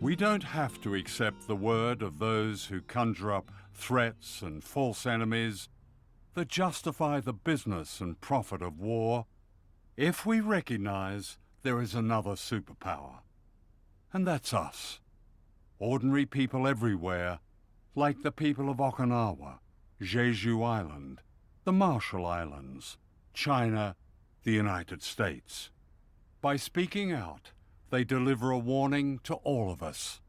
We don't have to accept the word of those who conjure up threats and false enemies that justify the business and profit of war if we recognize there is another superpower. And that's us, ordinary people everywhere, like the people of Okinawa, Jeju Island, the Marshall Islands, China, the United States. By speaking out, they deliver a warning to all of us.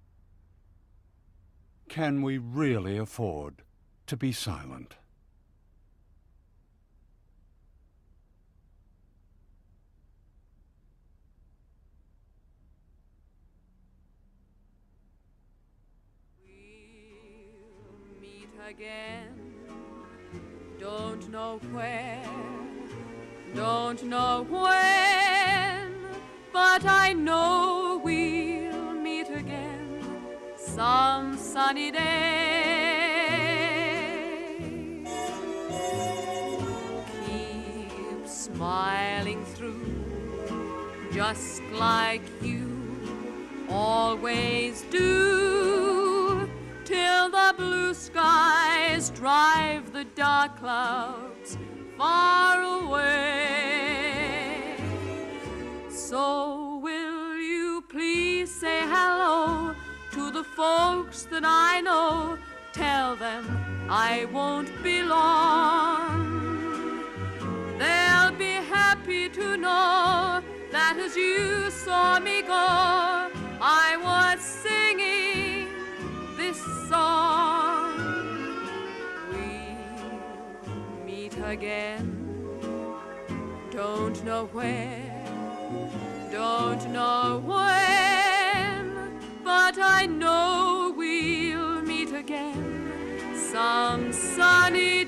Can we really afford to be silent? We'll meet again. Don't know where, don't know when, but I know we'll meet again some sunny day. Keep smiling through, just like you always do, till the blue skies drive the dark clouds far away. So will you please say hello to the folks that I know? Tell them I won't be long. They'll be happy to know that as you saw me go, I was singing this song. We'll meet again, don't know where, don't know when, but I know we'll meet again some sunny